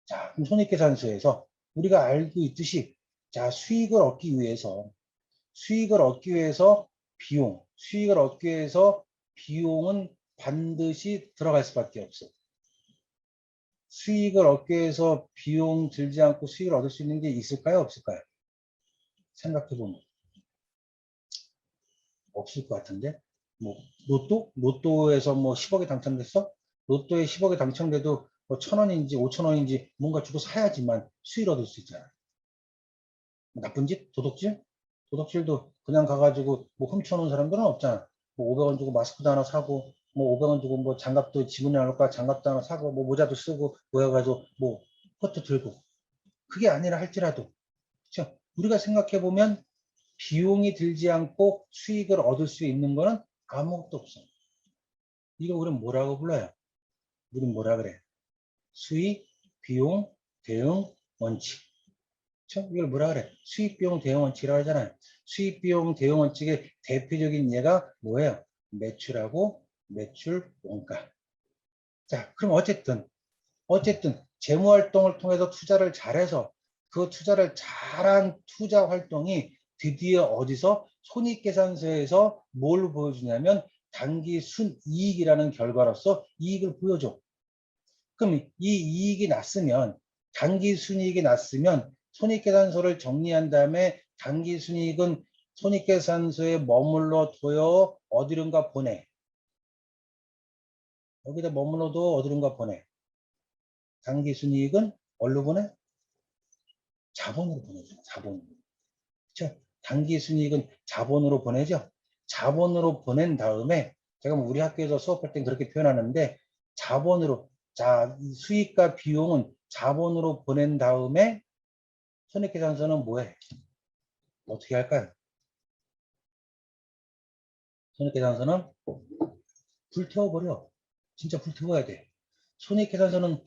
자, 그럼 손익계산서에서 우리가 알고 있듯이 자, 수익을 얻기 위해서 수익을 얻기 위해서 비용은 반드시 들어갈 수밖에 없어. 수익을 얻기 위해서 비용 들지 않고 수익을 얻을 수 있는 게 있을까요? 없을까요? 생각해보면 없을 것 같은데 뭐 로또에서 뭐 10억이 당첨됐어? 로또에 10억이 당첨돼도 뭐 1,000원인지 5,000원인지 뭔가 주고 사야지만 수익을 얻을 수 있잖아. 나쁜 짓? 도둑질? 도둑질도 그냥 가가지고 뭐 훔쳐놓은 사람들은 없잖아. 뭐 500원 주고 마스크도 하나 사고 뭐 500원 주고 뭐 장갑도 지문이 나올까 장갑도 하나 사고 뭐 모자도 쓰고 뭐 해가지고 뭐 그것도 들고 그게 아니라 할지라도 그렇죠? 우리가 생각해 보면 비용이 들지 않고 수익을 얻을 수 있는 거는 아무것도 없어. 이거 우리는 뭐라고 불러요? 우리는 뭐라 그래? 수익, 비용, 대응, 원칙. 그렇죠? 이걸 뭐라 그래? 수익, 비용, 대응 원칙이라고 하잖아요. 수익, 비용, 대응 원칙의 대표적인 예가 뭐예요? 매출하고 매출 원가. 자, 그럼 어쨌든 재무활동을 통해서 투자를 잘해서 그 투자를 잘한 투자 활동이 드디어 어디서 손익계산서에서 뭘 보여주냐면 단기 순이익이라는 결과로서 이익을 보여줘. 그럼 이 이익이 났으면 단기 순이익이 났으면 손익계산서를 정리한 다음에 단기 순이익은 손익계산서에 머물러 둬요. 어디론가 보내. 여기다 머물러도 어디론가 보내. 단기 순이익은 어디로 보내? 자본으로 보내죠. 자본으로. 그렇죠? 단기 순이익은 자본으로 보내죠. 자본으로 보낸 다음에 제가 뭐 우리 학교에서 수업할 땐 그렇게 표현하는데 자본으로 자 수익과 비용은 자본으로 보낸 다음에 손익계산서는 뭐해? 어떻게 할까요? 손익계산서는 불태워버려. 진짜 불태워야 돼. 손익계산서는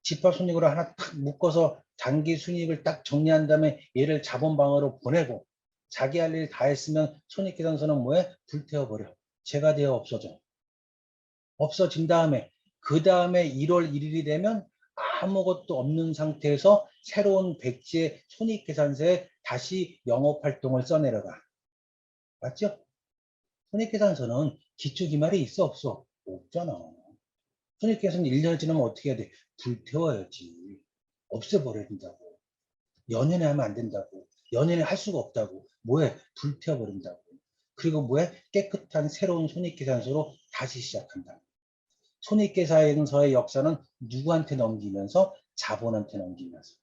집합손익으로 하나 탁 묶어서 단기 순이익을 딱 정리한 다음에 얘를 자본방으로 보내고 자기 할 일 다 했으면 손익계산서는 뭐해? 불태워버려. 죄가 되어 없어져. 없어진 다음에 그 다음에 1월 1일이 되면 아무것도 없는 상태에서 새로운 백지의 손익계산서에 다시 영업활동을 써내려가. 맞죠? 손익계산서는 기초기말이 있어 없어? 없잖아. 손익계산서는 1년 지나면 어떻게 해야 돼? 불태워야지. 없애버려야 된다고. 연연해 하면 안 된다고. 연연해 할 수가 없다고. 뭐해? 불태워버린다고. 그리고 뭐해? 깨끗한 새로운 손익계산서로 다시 시작한다. 손익계산서의 역사는 누구한테 넘기면서? 자본한테 넘기면서.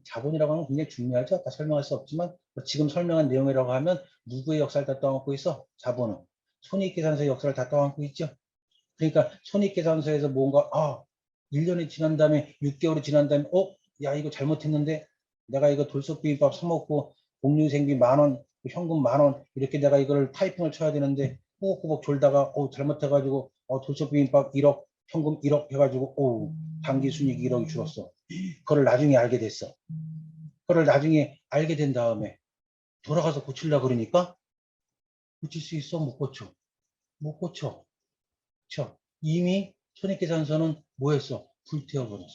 자본이라고 하면 굉장히 중요하죠. 아까 설명할 수 없지만 지금 설명한 내용이라고 하면 누구의 역사를 다 떠안고 있어? 자본은. 손익계산서의 역사를 다 떠안고 있죠. 그러니까 손익계산서에서 뭔가 1년이 지난 다음에 6개월이 지난 다음에 야 이거 잘못했는데 내가 이거 돌솥비빔밥 사 먹고 공유생비 10,000원 현금 10,000원 이렇게 내가 이걸 타이핑을 쳐야 되는데 꾸벅꾸벅 졸다가 잘못해가지고 돌솥비빔밥 1억 현금 1억 해가지고 당기순이익 1억이 줄었어. 그걸 나중에 알게 됐어. 그걸 나중에 알게 된 다음에 돌아가서 고치려고 그러니까 고칠 수 있어? 못 고쳐. 못 고쳐. 그쵸? 이미 손익계산서는 뭐였어? 불태워버렸어.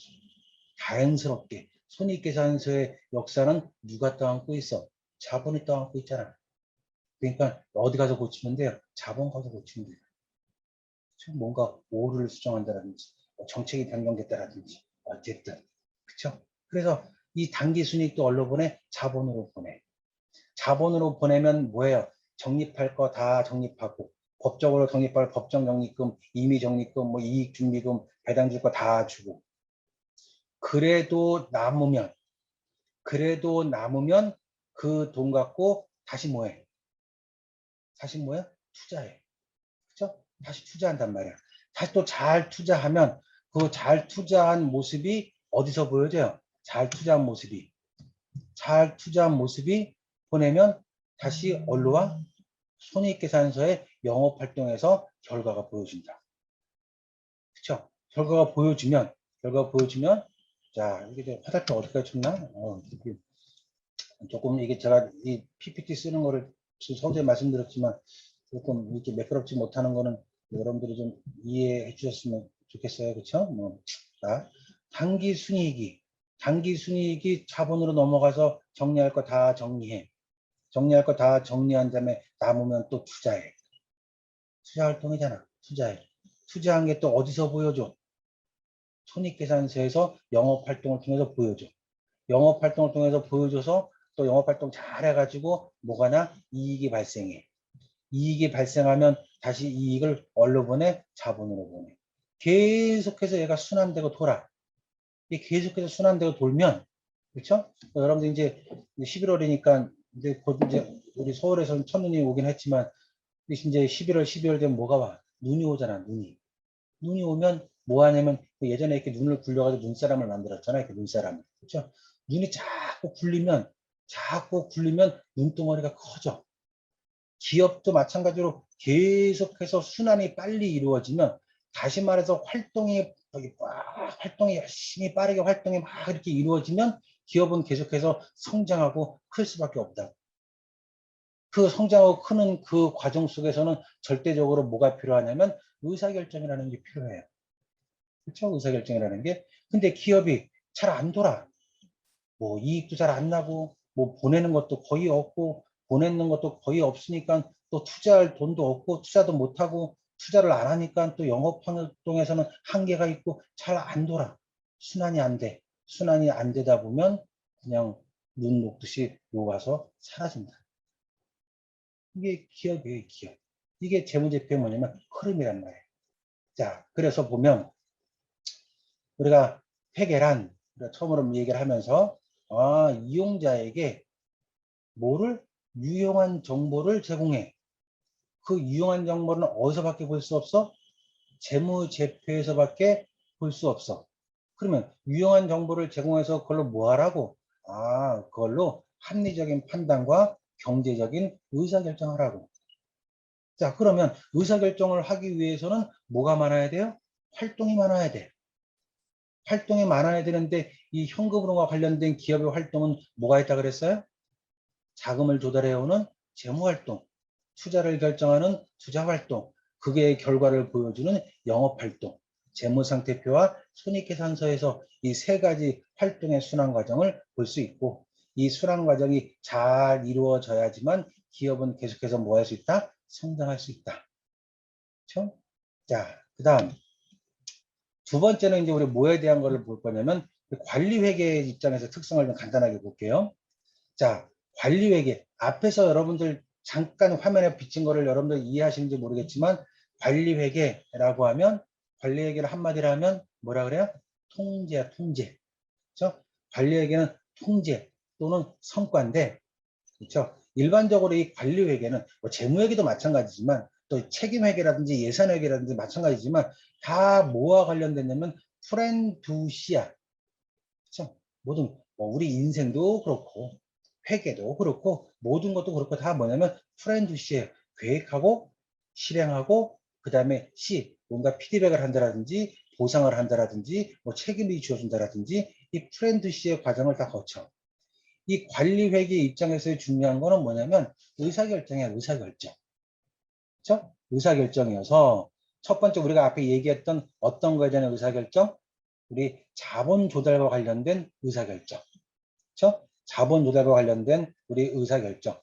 다행스럽게 손익계산서의 역사는 누가 떠안고 있어? 자본이 떠안고 있잖아. 그러니까 어디 가서 고치면 돼요? 자본 가서 고치면 돼요. 뭔가 오류를 수정한다든지 정책이 변경됐다라든지 어쨌든 그렇죠? 그래서 이 단기 순이익도 얼로 보내? 자본으로 보내. 자본으로 보내면 뭐예요? 적립할 거 다 적립하고 법적으로 적립할 법정 적립금, 임의 적립금, 뭐 이익 준비금, 배당 줄 거 다 주고 그래도 남으면 그 돈 갖고 다시 뭐해? 다시 뭐야? 투자해. 그죠? 다시 투자한단 말이야. 다시 또 잘 투자하면 그 잘 투자한 모습이 어디서 보여져요? 잘 투자한 모습이 보내면 다시 어디로 와? 손익계산서에 영업활동에서 결과가 보여준다. 그쵸? 결과가 보여주면, 자, 이게 화살표 어디까지 쳤나? 조금 이게 제가 이 PPT 쓰는 거를 서두에 말씀드렸지만 조금 이렇게 매끄럽지 못하는 거는 여러분들이 좀 이해해 주셨으면 좋겠어요. 그쵸? 자, 단기 순이익이 자본으로 넘어가서 정리할 거 다 정리해. 정리할 거 다 정리한 다음에 남으면 또 투자해. 투자 활동이잖아. 투자해. 투자한 게 또 어디서 보여줘? 손익계산서에서 영업활동을 통해서 보여줘. 영업활동을 통해서 보여줘서 또 영업활동 잘 해가지고 뭐가 나? 이익이 발생해. 이익이 발생하면 다시 이익을 얼로 보내? 자본으로 보내. 계속해서 얘가 순환되고 돌아. 이 계속해서 순환되고 돌면, 그렇죠? 여러분들 이제 11월이니까 이제 곧 이제 우리 서울에서는 첫눈이 오긴 했지만 이제 11월, 12월 되면 뭐가 와? 눈이 오잖아, 눈이. 눈이 오면 뭐 하냐면 예전에 이렇게 눈을 굴려가지고 눈사람을 만들었잖아요. 이렇게 눈사람을. 그렇죠? 눈이 자꾸 굴리면 눈덩어리가 커져. 기업도 마찬가지로 계속해서 순환이 빨리 이루어지면 다시 말해서 활동이 열심히 빠르게 활동이 막 이렇게 이루어지면 기업은 계속해서 성장하고 클 수밖에 없다. 그 성장하고 크는 그 과정 속에서는 절대적으로 뭐가 필요하냐면 의사결정이라는 게 필요해요. 그렇죠? 의사결정이라는 게. 근데 기업이 잘 안 돌아. 뭐 이익도 잘 안 나고 뭐 보내는 것도 거의 없고 보내는 것도 거의 없으니까 또 투자할 돈도 없고 투자도 못하고 투자를 안 하니까 또 영업활동에서는 한계가 있고 잘 안 돌아. 순환이 안 돼. 순환이 안 되다 보면 그냥 눈 녹듯이 녹아서 사라진다. 이게 기업이에요, 기업. 이게 재무제표의 뭐냐면 흐름이란 말이에요. 자, 그래서 보면 우리가 회계란 우리가 처음으로 얘기를 하면서 이용자에게 뭐를 유용한 정보를 제공해. 그 유용한 정보는 어디서밖에 볼 수 없어? 재무제표에서밖에 볼 수 없어. 그러면 유용한 정보를 제공해서 그걸로 뭐 하라고? 그걸로 합리적인 판단과 경제적인 의사결정하라고. 자, 그러면 의사결정을 하기 위해서는 뭐가 많아야 돼요? 활동이 많아야 돼. 활동이 많아야 되는데 이 현금으로와 관련된 기업의 활동은 뭐가 있다 그랬어요? 자금을 조달해오는 재무활동, 투자를 결정하는 투자활동, 그게 결과를 보여주는 영업활동, 재무상태표와 손익계산서에서 이 세 가지 활동의 순환 과정을 볼 수 있고 이 순환 과정이 잘 이루어져야지만 기업은 계속해서 뭐 할 수 있다? 성장할 수 있다. 그렇죠? 자, 그 다음 두 번째는 이제 우리 뭐에 대한 거를 볼 거냐면 관리회계 입장에서 특성을 좀 간단하게 볼게요. 자, 관리회계. 앞에서 여러분들 잠깐 화면에 비친 거를 여러분들 이해하시는지 모르겠지만 관리회계라고 하면 관리회계를 한마디로 하면 뭐라 그래요? 통제야, 통제. 그렇죠? 관리회계는 통제 또는 성과인데 그렇죠? 일반적으로 이 관리회계는 뭐 재무회계도 마찬가지지만 또 책임회계라든지 예산회계라든지 마찬가지지만 다 뭐와 관련됐냐면 프렌두시아. 그렇죠? 모든 우리 인생도 그렇고 회계도 그렇고 모든 것도 그렇고 다 뭐냐면 프렌두시에 계획하고 실행하고 그 다음에 뭔가 피드백을 한다라든지 보상을 한다라든지 뭐 책임이 주어진다라든지 이 프렌두시의 과정을 다 거쳐. 이 관리회계 입장에서의 중요한 거는 뭐냐면 의사결정이야, 의사결정. 그렇죠? 의사결정이어서 첫 번째 우리가 앞에 얘기했던 어떤 거에 대한 의사결정? 우리 자본 조달과 관련된 의사결정. 그렇죠? 자본 조달과 관련된 우리 의사결정.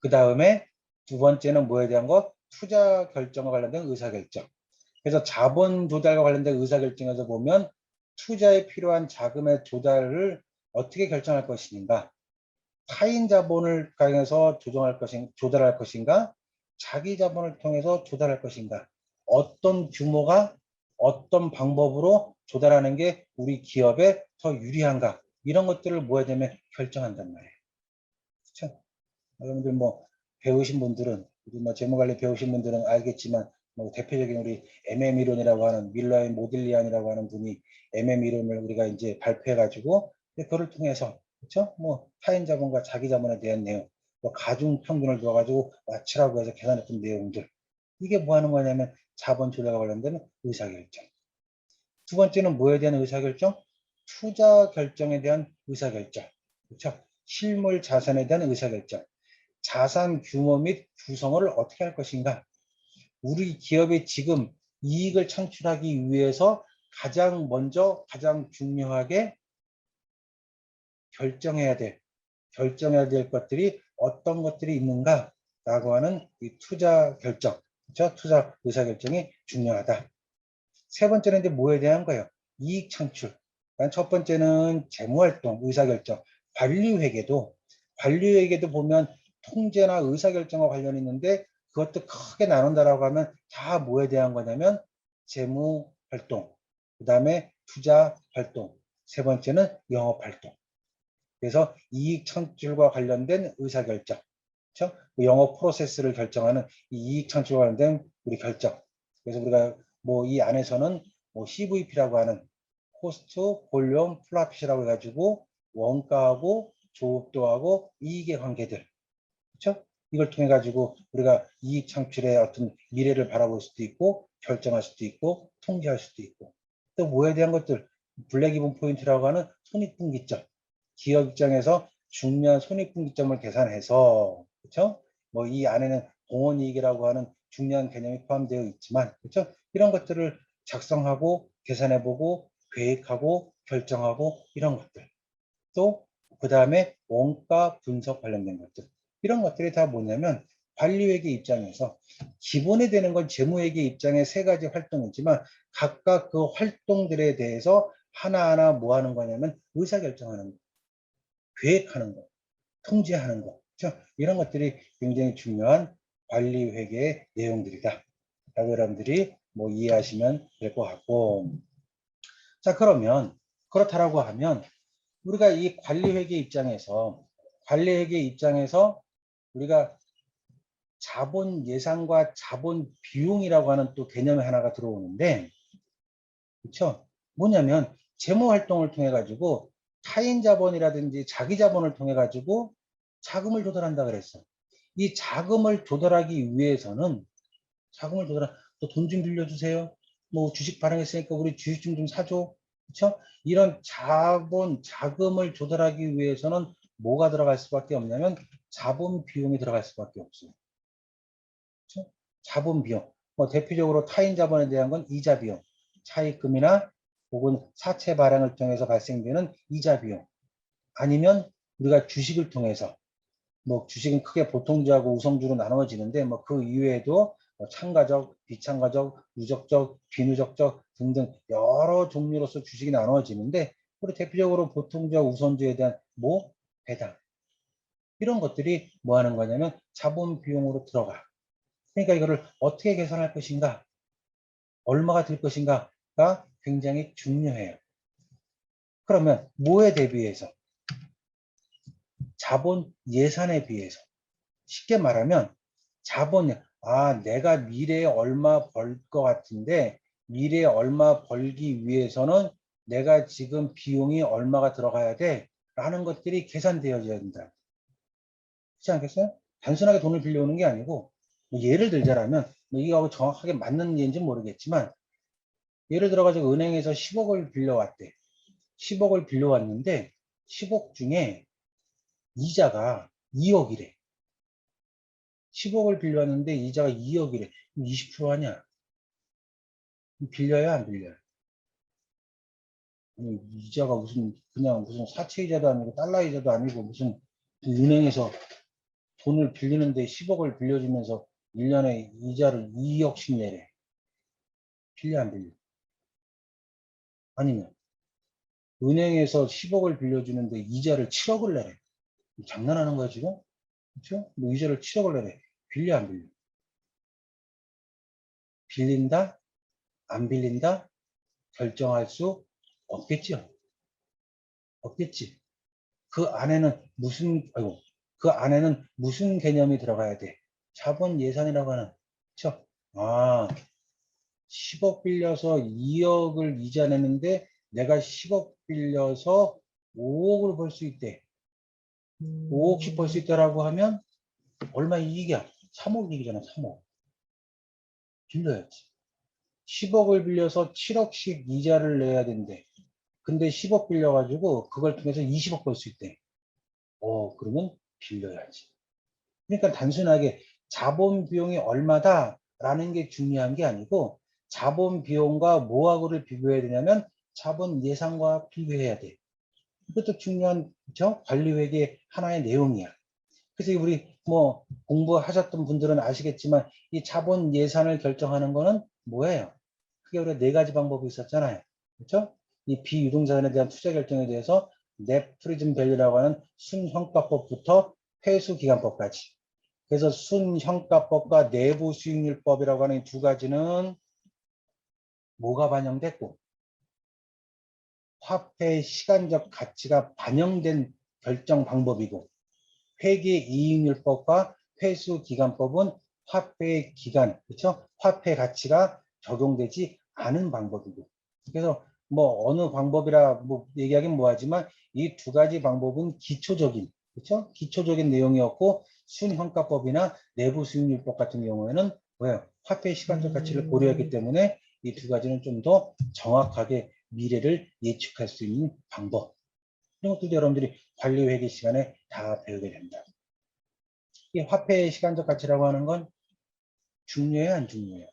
그 다음에 두 번째는 뭐에 대한 것? 투자 결정과 관련된 의사결정. 그래서 자본 조달과 관련된 의사결정에서 보면 투자에 필요한 자금의 조달을 어떻게 결정할 것인가? 타인 자본을 가용해서 조달할 것인가? 자기 자본을 통해서 조달할 것인가? 어떤 규모가 어떤 방법으로 조달하는 게 우리 기업에 더 유리한가? 이런 것들을 뭐에 되면 결정한단 말이에요. 그렇죠? 여러분들 뭐 배우신 분들은 우리 뭐 재무관리 배우신 분들은 알겠지만 뭐 대표적인 우리 MM 이론이라고 하는 밀러의 모딜리안이라고 하는 분이 MM 이론을 우리가 이제 발표해 가지고 그거를 통해서 그렇죠? 뭐 타인 자본과 자기 자본에 대한 내용, 뭐 가중 평균을 둬 가지고 맞추라고 해서 계산했던 내용들. 이게 뭐 하는 거냐면 자본 조달과 관련된 의사결정. 두 번째는 뭐에 대한 의사결정? 투자 결정에 대한 의사결정. 그렇죠? 실물 자산에 대한 의사결정. 자산 규모 및 구성을 어떻게 할 것인가? 우리 기업이 지금 이익을 창출하기 위해서 가장 먼저 가장 중요하게 결정해야 될 것들이 어떤 것들이 있는가라고 하는 이 투자 결정, 그렇죠? 투자 의사 결정이 중요하다. 세 번째는 이제 뭐에 대한 거예요? 이익 창출. 첫 번째는 재무활동, 의사결정, 관리회계도 보면 통제나 의사결정과 관련이 있는데 그것도 크게 나눈다라고 하면 다 뭐에 대한 거냐면 재무활동, 그 다음에 투자활동, 세 번째는 영업활동. 그래서 이익 창출과 관련된 의사결정, 그렇죠? 영업 프로세스를 결정하는 이익 창출과 관련된 우리 결정. 그래서 우리가 뭐 이 안에서는 뭐 CVP라고 하는 코스트, 볼륨, 프라핏이라고 해가지고 원가하고 조업도하고 이익의 관계들, 그렇죠? 이걸 통해 가지고 우리가 이익 창출의 어떤 미래를 바라볼 수도 있고 결정할 수도 있고 통제할 수도 있고 또 뭐에 대한 것들 블랙 이븐 포인트라고 하는 손익분기점 기업 입장에서 중요한 손익분기점을 계산해서 그렇죠? 뭐 이 안에는 공원이익이라고 하는 중요한 개념이 포함되어 있지만 그렇죠? 이런 것들을 작성하고 계산해보고 계획하고 결정하고 이런 것들 또 그 다음에 원가 분석 관련된 것들 이런 것들이 다 뭐냐면 관리회계 입장에서 기본이 되는 건 재무회계 입장의 세 가지 활동이지만 각각 그 활동들에 대해서 하나하나 뭐 하는 거냐면 의사결정하는 거, 계획하는 거, 통제하는 거. 그렇죠? 이런 것들이 굉장히 중요한 관리회계의 내용들이다. 라고 여러분들이 뭐 이해하시면 될 것 같고. 자, 그러면 그렇다라고 하면 우리가 이 관리회계 입장에서 우리가 자본 예산과 자본 비용이라고 하는 또 개념이 하나가 들어오는데, 그렇죠? 뭐냐면 재무 활동을 통해 가지고 타인 자본이라든지 자기 자본을 통해 가지고 자금을 조달한다 그랬어. 이 자금을 조달하기 위해서는 돈 좀 빌려주세요. 뭐 주식 발행했으니까 우리 주식 좀 사줘. 그렇죠? 이런 자금을 조달하기 위해서는 뭐가 들어갈 수밖에 없냐면 자본 비용이 들어갈 수밖에 없어요. 그렇죠? 자본 비용. 뭐 대표적으로 타인 자본에 대한 건 이자 비용, 차입금이나 혹은 사채 발행을 통해서 발생되는 이자 비용. 아니면 우리가 주식을 통해서 뭐 주식은 크게 보통주하고 우성주로 나눠지는데 뭐 그 이외에도 뭐 참가적, 비참가적, 누적적, 비누적적 등등 여러 종류로서 주식이 나눠지는데 우리 대표적으로 보통주와 우선주에 대한 뭐 배당 이런 것들이 뭐 하는 거냐면 자본 비용으로 들어가. 그러니까 이거를 어떻게 계산할 것인가, 얼마가 될 것인가가 굉장히 중요해요. 그러면 뭐에 대비해서? 자본 예산에 비해서. 쉽게 말하면 내가 미래에 얼마 벌 것 같은데 미래에 얼마 벌기 위해서는 내가 지금 비용이 얼마가 들어가야 돼 라는 것들이 계산되어져야 된다. 그렇지 않겠어요? 단순하게 돈을 빌려오는 게 아니고 뭐 예를 들자면 뭐 이거하고 정확하게 맞는 예인지 모르겠지만 예를 들어가지고 은행에서 10억을 빌려왔대. 10억을 빌려왔는데 10억 중에 이자가 2억이래. 10억을 빌려왔는데 이자가 2억이래. 20% 하냐? 빌려야 안 빌려요? 아니, 이자가 무슨 그냥 무슨 사채 이자도 아니고 달러 이자도 아니고 무슨 그 은행에서 돈을 빌리는데 10억을 빌려주면서 1년에 이자를 2억씩 내래. 빌려 안 빌려? 아니면 은행에서 10억을 빌려주는데 이자를 7억을 내래. 장난하는 거야 지금? 그렇죠? 뭐 이자를 7억을 내래. 빌려 안 빌려? 빌린다? 안 빌린다? 결정할 수 없겠죠? 없겠지. 그 안에는 그 안에는 무슨 개념이 들어가야 돼? 자본 예산이라고 하는. 그렇죠? 아, 10억 빌려서 2억을 이자 내는데 내가 10억 빌려서 5억을 벌 수 있대. 5억씩 벌 수 있다라고 하면 얼마 이익이야? 3억 이익이잖아, 3억. 빌려야지. 10억을 빌려서 7억씩 이자를 내야 된대. 근데 10억 빌려가지고 그걸 통해서 20억 벌 수 있대. 그러면 빌려야지. 그러니까 단순하게 자본 비용이 얼마다라는 게 중요한 게 아니고 자본 비용과 뭐하고를 비교해야 되냐면 자본 예산과 비교해야 돼. 이것도 중요한 그렇죠? 관리회계 하나의 내용이야. 그래서 우리 뭐 공부하셨던 분들은 아시겠지만 이 자본 예산을 결정하는 거는 뭐예요? 크게 우리가 네 가지 방법이 있었잖아요. 그렇죠? 이 비유동자산에 대한 투자 결정에 대해서 넷 프리즘 밸류라고 하는 순형가법부터 회수기간법까지. 그래서 순형가법과 내부 수익률법이라고 하는 이 두 가지는 뭐가 반영됐고 화폐의 시간적 가치가 반영된 결정 방법이고 회계 이익률법과 회수기간법은 화폐의 기간, 그렇죠? 화폐 가치가 적용되지 않은 방법이고. 그래서 뭐 어느 방법이라 뭐 얘기하긴 뭐하지만 이 두 가지 방법은 기초적인, 그렇죠? 기초적인 내용이었고 순형가법이나 내부 수익률법 같은 경우에는 뭐예요? 화폐의 시간적 가치를 고려했기 때문에 이 두 가지는 좀 더 정확하게 미래를 예측할 수 있는 방법. 이런 것들도 여러분들이 관리회계 시간에 다 배우게 됩니다. 이 화폐의 시간적 가치라고 하는 건 중요해요, 안 중요해요?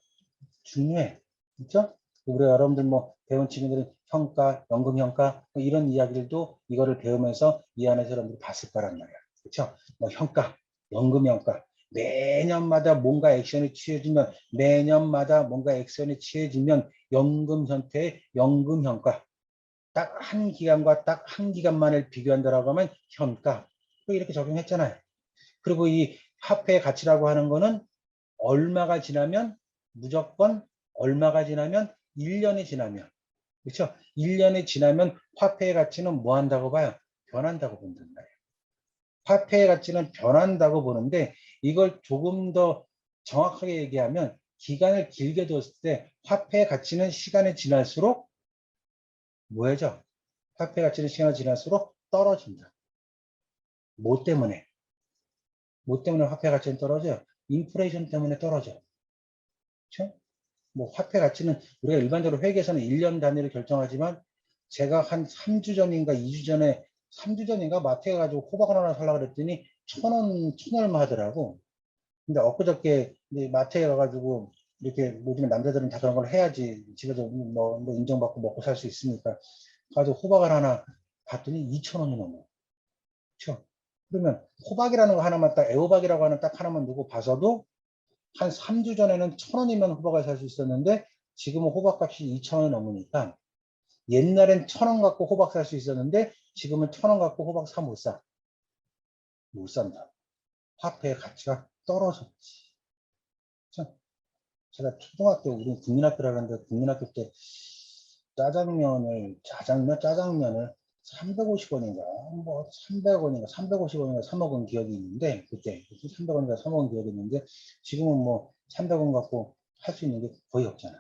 중요해. 그렇죠? 우리 여러분들 뭐 배운 친구들은 평가, 연금 평가 뭐 이런 이야기들도 이거를 배우면서 이 안에서 여러분들이 봤을 거란 말이야. 그렇죠? 뭐 평가, 연금 평가 매년마다 뭔가 액션이 취해지면 매년마다 뭔가 액션이 취해지면 연금 선택의 연금 평가 딱 한 기간과 딱 한 기간만을 비교한다라고 하면 현가 이렇게 적용했잖아요. 그리고 이 화폐의 가치라고 하는 거는 얼마가 지나면 무조건 얼마가 지나면 1년이 지나면 그렇죠? 1년이 지나면 화폐의 가치는 뭐 한다고 봐요? 변한다고 본단 말이에요. 화폐의 가치는 변한다고 보는데 이걸 조금 더 정확하게 얘기하면 기간을 길게 뒀을 때 화폐의 가치는 시간이 지날수록 뭐해져? 화폐 가치는 시간이 지날수록 떨어진다. 뭐 때문에? 뭐 때문에 화폐 가치는 떨어져요? 인플레이션 때문에 떨어져. 그렇죠? 뭐 화폐 가치는 우리가 일반적으로 회계에서는 1년 단위로 결정하지만 제가 한 3주 전인가 2주 전에 3주 전인가 마트에 가지고 호박을 하나 살려고 그랬더니 1,000원, 1,000얼마 하더라고. 근데 엊그저께 마트에 가가지고 이렇게 요즘에 남자들은 다 그런 걸 해야지 집에서 뭐 인정받고 먹고 살 수 있으니까 가지고 호박을 하나 봤더니 2,000원이 넘어. 그렇죠? 그러면 호박이라는 거 하나만 딱 애호박이라고 하는 딱 하나만 두고 봐서도 한 3주 전에는 1,000원이면 호박을 살 수 있었는데 지금은 호박값이 2,000원이 넘으니까 옛날엔 1,000원 갖고 호박 살 수 있었는데 지금은 1,000원 갖고 호박 못 사. 못 산다. 화폐의 가치가 떨어졌지. 제가 초등학교, 우리 국민학교라는데 국민학교 때 짜장면을 350원인가, 뭐 300원인가, 350원인가 3먹은 기억이 있는데, 그때 300원인가 3먹은 기억이 있는데, 지금은 뭐 300원 갖고 할 수 있는 게 거의 없잖아.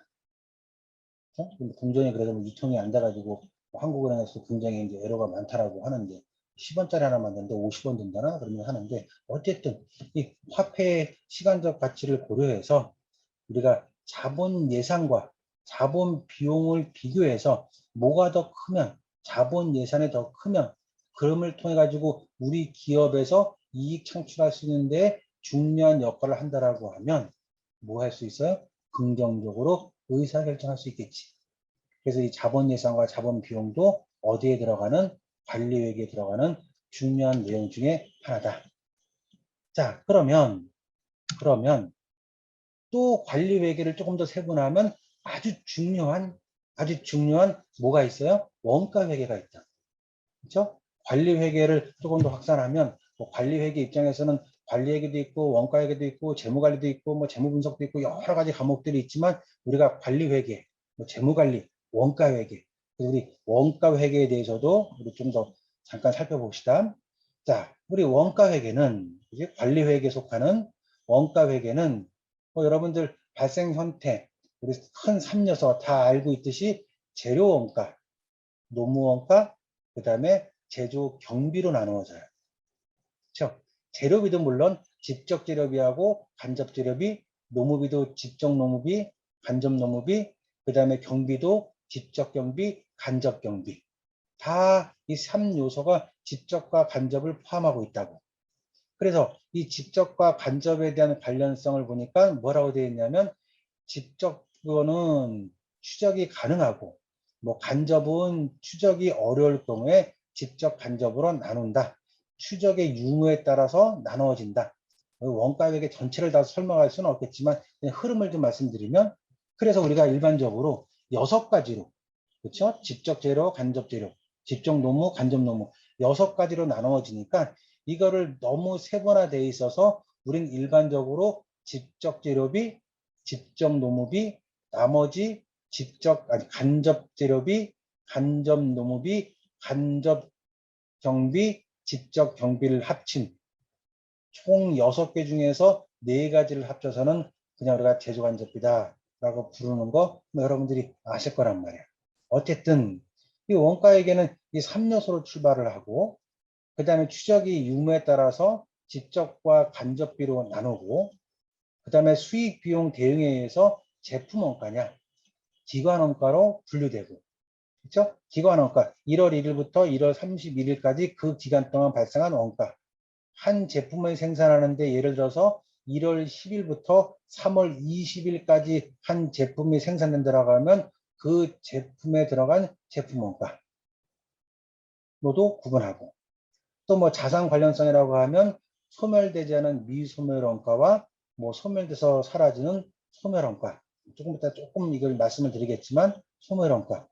근데 궁정이 그래도 뭐 유통이 안 돼가지고 한국은행에서 굉장히 이제 에러가 많다라고 하는데 10원짜리 하나 만드는데 50원 든다나 그러면 하는데 어쨌든 이 화폐의 시간적 가치를 고려해서 우리가 자본 예산과 자본 비용을 비교해서 뭐가 더 크면 자본 예산이 더 크면 그럼을 통해 가지고 우리 기업에서 이익 창출할 수 있는데 중요한 역할을 한다라고 하면 뭐 할 수 있어요? 긍정적으로 의사결정할 수 있겠지. 그래서 이 자본 예산과 자본 비용도 어디에 들어가는 관리회계에 들어가는 중요한 내용 중에 하나다. 자, 그러면 또 관리회계를 조금 더 세분화하면 아주 중요한 뭐가 있어요? 원가회계가 있다. 그렇죠? 관리회계를 조금 더 확산하면 뭐 관리회계 입장에서는 관리회계도 있고 원가회계도 있고 재무관리도 있고 뭐 재무분석도 있고 여러 가지 과목들이 있지만 우리가 관리회계, 뭐 재무관리, 원가회계, 우리 원가회계에 대해서도 우리 좀 더 잠깐 살펴봅시다. 자, 우리 원가회계는 이제 관리회계에 속하는 원가회계는 뭐 여러분들 발생 형태 우리 큰 3요소 다 알고 있듯이 재료원가, 노무원가, 그 다음에 제조 경비로 나누어져요. 그렇죠? 재료비도 물론 직접 재료비하고 간접 재료비, 노무비도 직접 노무비, 간접 노무비, 그 다음에 경비도 직접 경비, 간접 경비. 다 이 3요소가 직접과 간접을 포함하고 있다고. 그래서 이 직접과 간접에 대한 관련성을 보니까 뭐라고 되어 있냐면 직접은 추적이 가능하고 뭐 간접은 추적이 어려울 경우에 직접 간접으로 나눈다. 추적의 유무에 따라서 나누어진다. 원가액의 전체를 다 설명할 수는 없겠지만 흐름을 좀 말씀드리면 그래서 우리가 일반적으로 6가지로 그렇죠? 직접 재료, 간접 재료, 직접 노무, 간접 노무 6가지로 나누어지니까 이거를 너무 세분화되어 있어서 우린 일반적으로 직접 재료비, 직접 노무비, 나머지 간접 재료비, 간접 노무비, 간접 경비, 직접 경비를 합친 총 6개 중에서 4가지를 합쳐서는 그냥 우리가 제조간접비다 라고 부르는 거 여러분들이 아실 거란 말이야. 어쨌든 이 원가에게는 이 3요소로 출발을 하고 그 다음에 추적이 유무에 따라서 직접과 간접비로 나누고 그 다음에 수익 비용 대응에 의해서 제품 원가냐 기관 원가로 분류되고 그렇죠? 기관 원가 1월 1일부터 1월 31일까지 그 기간 동안 발생한 원가 한 제품을 생산하는데 예를 들어서 1월 10일부터 3월 20일까지 한 제품이 생산된다고 하면 그 제품에 들어간 제품 원가로도 구분하고 또 뭐 자산 관련성이라고 하면 소멸되지 않은 미소멸 원가와 뭐 소멸돼서 사라지는 소멸 원가 조금 이따 조금 이걸 말씀을 드리겠지만 소멸 원가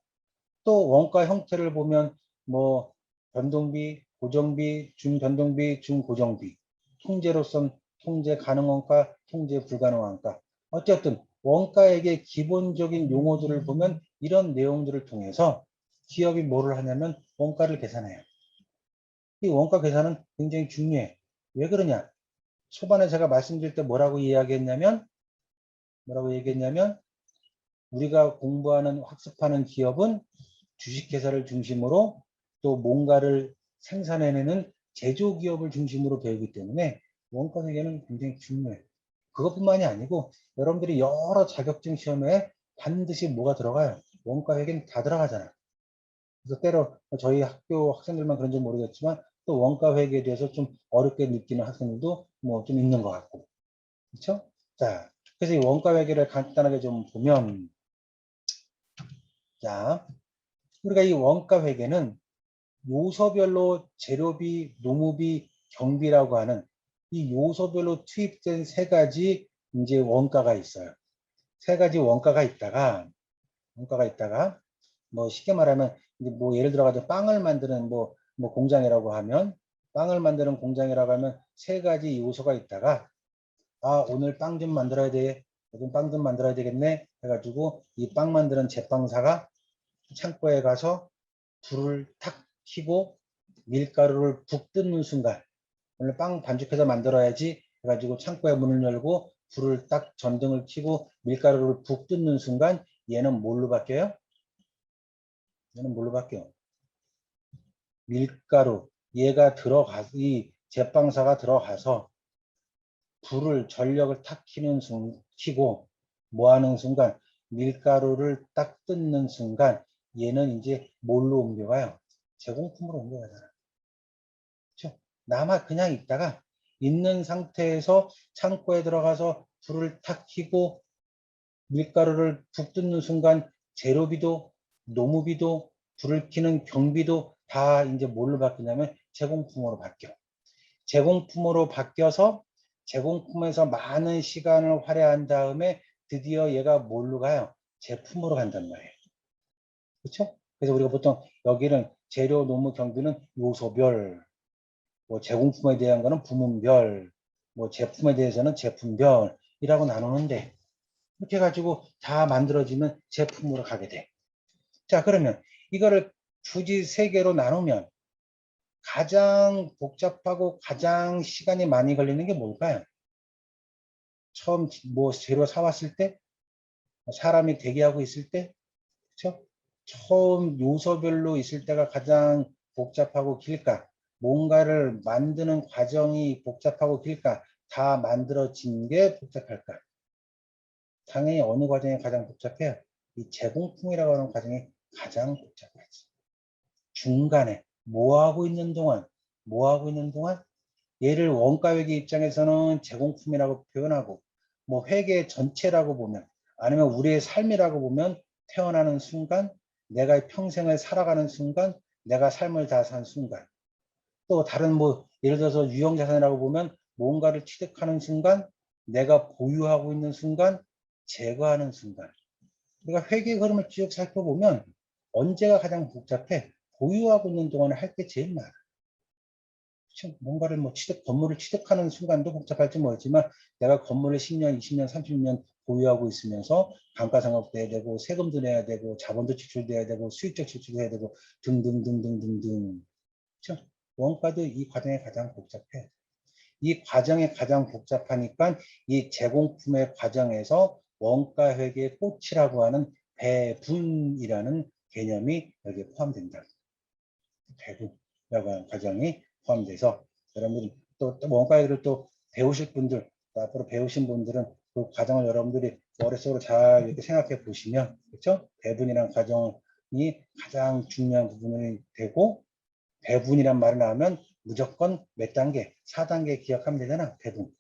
또 원가 형태를 보면 뭐 변동비, 고정비, 중변동비, 중고정비 통제로선 통제 가능 원가, 통제 불가능 원가 어쨌든 원가액의 기본적인 용어들을 보면 이런 내용들을 통해서 기업이 뭐를 하냐면 원가를 계산해요. 이 원가 계산은 굉장히 중요해. 왜 그러냐? 초반에 제가 말씀드릴 때 뭐라고 얘기했냐면 우리가 공부하는 학습하는 기업은 주식회사를 중심으로 또 뭔가를 생산해내는 제조기업을 중심으로 배우기 때문에 원가 회계는 굉장히 중요해. 그것뿐만이 아니고 여러분들이 여러 자격증 시험에 반드시 뭐가 들어가요? 원가 회계는 다 들어가잖아. 그래서 때로 저희 학교 학생들만 그런지 모르겠지만 또 원가 회계에 대해서 좀 어렵게 느끼는 학생들도 뭐 좀 있는 것 같고. 그렇죠? 자, 그래서 이 원가 회계를 간단하게 좀 보면 자, 우리가 이 원가 회계는 요소별로 재료비, 노무비, 경비라고 하는 이 요소별로 투입된 3가지 이제 원가가 있어요. 3가지 원가가 있다가 뭐 쉽게 말하면 뭐 예를 들어 가지고 빵을 만드는 뭐 공장이라고 하면 3가지 요소가 있다가 아 오늘 빵 좀 만들어야 돼. 요즘 빵 좀 만들어야 되겠네. 해가지고 이 빵 만드는 제빵사가 창고에 가서 불을 탁 켜고 밀가루를 붓 뜯는 순간 오늘 빵 반죽해서 만들어야지 해가지고 창고에 문을 열고 불을 딱 전등을 켜고 밀가루를 붓 뜯는 순간 얘는 뭘로 바뀌어요? 밀가루 얘가 이 제빵사가 들어가서 불을 전력을 탁 켜고 뭐 하는 순간 밀가루를 딱 뜯는 순간 얘는 이제 뭘로 옮겨가요? 제공품으로 옮겨가잖아. 그렇죠? 남아 그냥 있다가 있는 상태에서 창고에 들어가서 불을 탁 켜고 밀가루를 붓 뜯는 순간 재료비도 노무비도 불을 켜는 경비도 다 이제 뭘로 바뀌냐면 제공품으로 바뀌어. 제공품으로 바뀌어서 제공품에서 많은 시간을 할애한 다음에 드디어 얘가 뭘로 가요? 제품으로 간단 말이에요. 그렇죠? 그래서 우리가 보통 여기는 재료 노무 경비는 요소별, 뭐 제공품에 대한 거는 부문별, 뭐 제품에 대해서는 제품별이라고 나누는데 이렇게 해가지고 다 만들어지면 제품으로 가게 돼. 자, 그러면 이거를 굳이 세 개로 나누면 가장 복잡하고 가장 시간이 많이 걸리는 게 뭘까요? 처음 뭐 재료 사왔을 때, 사람이 대기하고 있을 때, 그렇죠? 처음 요소별로 있을 때가 가장 복잡하고 길까? 뭔가를 만드는 과정이 복잡하고 길까? 다 만들어진 게 복잡할까? 당연히 어느 과정이 가장 복잡해요? 이 제공품이라고 하는 과정이 가장 복잡하지. 중간에 뭐 하고 있는 동안, 얘를 원가회계 입장에서는 제공품이라고 표현하고, 뭐 회계 전체라고 보면, 아니면 우리의 삶이라고 보면 태어나는 순간, 내가 평생을 살아가는 순간, 내가 삶을 다 산 순간, 또 다른 뭐 예를 들어서 유형자산이라고 보면 뭔가를 취득하는 순간, 내가 보유하고 있는 순간, 제거하는 순간. 우리가 회계 흐름을 쭉 살펴보면 언제가 가장 복잡해? 보유하고 있는 동안에 할 게 제일 많아. 뭔가를 뭐 건물을 취득하는 순간도 복잡할지 모르지만 내가 건물을 10년, 20년, 30년 보유하고 있으면서 감가상각도 해야 되고 세금도 내야 되고 자본도 지출돼야 되고 수익적 지출도 해야 되고 등등등등등등. 그렇죠? 원가도 이 과정이 가장 복잡해. 이 과정이 가장 복잡하니까 이 제공품의 과정에서 원가 회계의 꽃이라고 하는 배분이라는 개념이 여기에 포함된다. 배분이라고 하는 과정이 포함돼서 여러분들이 또 원가회계를 또 배우실 분들, 또 앞으로 배우신 분들은 그 과정을 여러분들이 머릿속으로 잘 이렇게 생각해 보시면, 그렇죠? 배분이라는 과정이 가장 중요한 부분이 되고, 배분이란 말을 나오면 무조건 몇 단계? 4단계 기억하면 되잖아. 배분.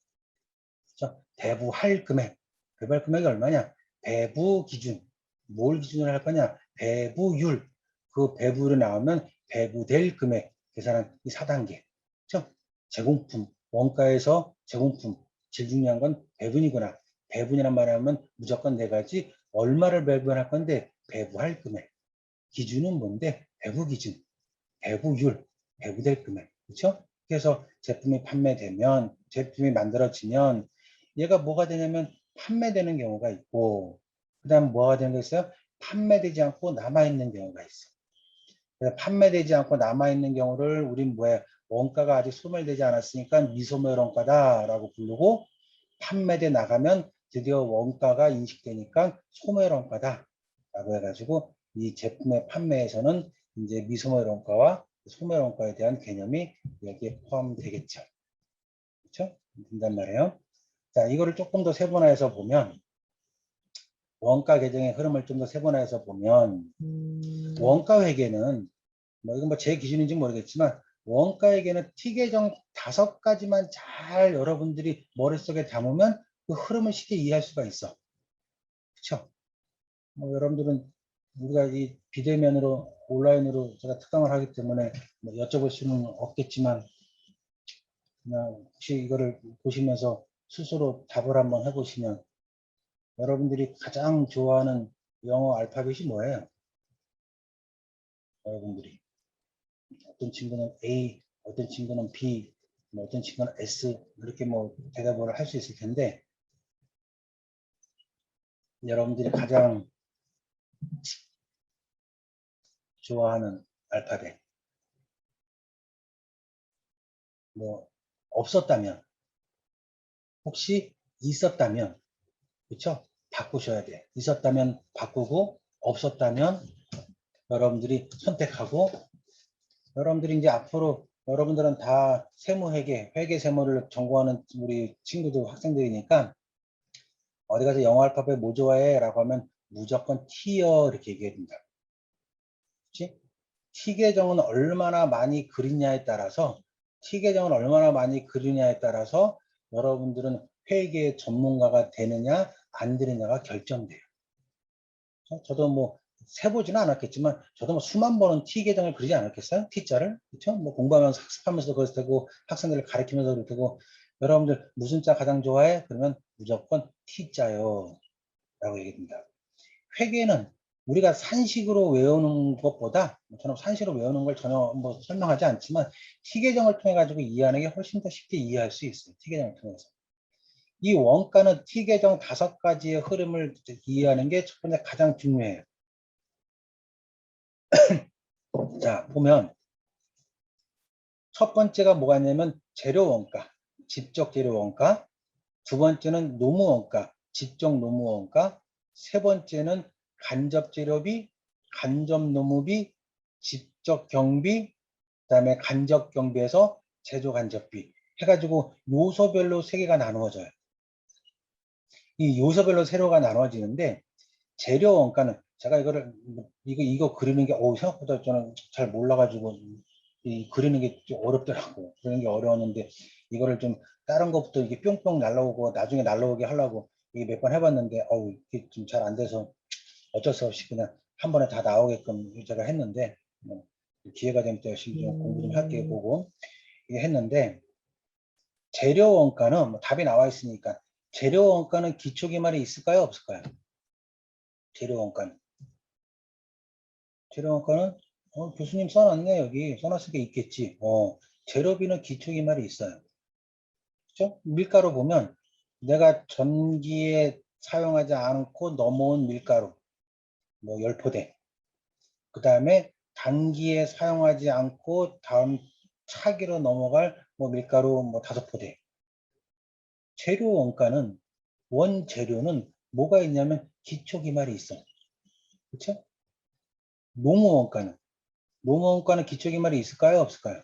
그렇죠? 배부할 금액. 배부할 금액이 얼마냐? 배부 기준. 뭘 기준으로 할 거냐? 배부율. 그 배부율이 나오면 배부될 금액. 계산한 이 4단계. 그렇죠? 제공품. 원가에서 제공품. 제일 중요한 건 배분이구나. 배분이란 말을 하면 무조건 네 가지. 얼마를 배분할 건데 배부할 금액. 기준은 뭔데? 배부 기준. 배부율, 배부될 금액, 그렇죠? 그래서 제품이 판매되면, 제품이 만들어지면 얘가 뭐가 되냐면 판매되는 경우가 있고, 그 다음 뭐가 되는 거 있어요? 판매되지 않고 남아있는 경우가 있어. 그래서 판매되지 않고 남아있는 경우를 우린 뭐야? 원가가 아직 소멸되지 않았으니까 미소멸 원가다라고 부르고, 판매돼 나가면 드디어 원가가 인식되니까 소멸 원가다라고 해가지고 이 제품의 판매에서는 이제 미소멸 원가와 소멸 원가에 대한 개념이 여기에 포함되겠죠. 그렇죠? 된단 말이에요. 자, 이거를 조금 더 세분화해서 보면 원가 계정의 흐름을 좀 더 세분화해서 보면 원가 회계는 뭐 이건 뭐 제 기준인지 모르겠지만 원가 회계는 T 계정 5가지만 잘 여러분들이 머릿속에 담으면 그 흐름을 쉽게 이해할 수가 있어. 그렇죠? 뭐 여러분들은 우리가 이 비대면으로 온라인으로 제가 특강을 하기 때문에 뭐 여쭤볼 수는 없겠지만 그냥 혹시 이거를 보시면서 스스로 답을 한번 해보시면 여러분들이 가장 좋아하는 영어 알파벳이 뭐예요? 여러분들이 어떤 친구는 A, 어떤 친구는 B, 뭐 어떤 친구는 S 이렇게 뭐 대답을 할 수 있을 텐데 여러분들이 가장 좋아하는 알파벳 뭐 없었다면 혹시 있었다면 그렇죠? 바꾸셔야 돼. 있었다면 바꾸고 없었다면 여러분들이 선택하고 여러분들이 이제 앞으로 여러분들은 다 세무회계, 회계세무를 전공하는 우리 친구들, 학생들이니까 어디 가서 영어 알파벳 뭐 좋아해? 라고 하면 무조건 T요 이렇게 얘기해야 된다. 그렇지? T 계정은 얼마나 많이 그리냐에 따라서 T 계정을 얼마나 많이 그리냐에 따라서 여러분들은 회계 전문가가 되느냐 안 되느냐가 결정돼요. 저도 뭐 세보지는 않았겠지만 저도 뭐 수만 번은 T 계정을 그리지 않았겠어요? T자를 그렇죠? 뭐 공부하면서 학습하면서도 그럴 테고 학생들을 가르치면서 그럴 테고 여러분들 무슨 자 가장 좋아해? 그러면 무조건 T자요. 라고 얘기합니다. 회계는 우리가 산식으로 외우는 것보다 저는 산식으로 외우는 걸 전혀 뭐 설명하지 않지만 T계정을 통해 가지고 이해하는 게 훨씬 더 쉽게 이해할 수 있어요. T계정을 통해서. 이 원가는 T계정 5가지의 흐름을 이해하는 게 첫 번째 가장 중요해요. 자, 보면 첫 번째가 뭐가 있냐면 재료 원가, 직접 재료 원가. 두 번째는 노무 원가, 직접 노무 원가. 세 번째는 간접 재료비, 간접 노무비, 직접 경비, 그다음에 간접 경비에서 제조 간접비 해가지고 요소별로 세 개가 나누어져요. 이 요소별로 세로가 나눠지는데 재료 원가는 제가 이거를 이거 그리는 게 생각보다 저는 잘 몰라가지고 이 그리는 게 좀 어렵더라고. 그리는 게 어려웠는데 이거를 좀 다른 것부터 이게 뿅뿅 날라오고 나중에 날라오게 하려고 이게 몇 번 해봤는데 이게 좀 잘 안 돼서 어쩔 수 없이 그냥 한 번에 다 나오게끔 제가 했는데 기회가 되면 또 열심히 좀 공부 좀 할게 보고 이게 했는데 재료 원가는 뭐 답이 나와 있으니까 재료 원가는 기초기말이 있을까요? 없을까요? 재료 원가는. 재료 원가는 교수님 써놨네. 여기 써놨을 게 있겠지. 재료비는 기초기말이 있어요. 그렇죠? 밀가루 보면 내가 전기에 사용하지 않고 넘어온 밀가루 뭐 10포대. 그 다음에 단기에 사용하지 않고 다음 차기로 넘어갈 뭐 밀가루 뭐 5포대. 재료 원가는 원재료는 뭐가 있냐면 기초기말이 있어. 그렇죠? 노무원가는 노무원가는 기초기말이 있을까요? 없을까요?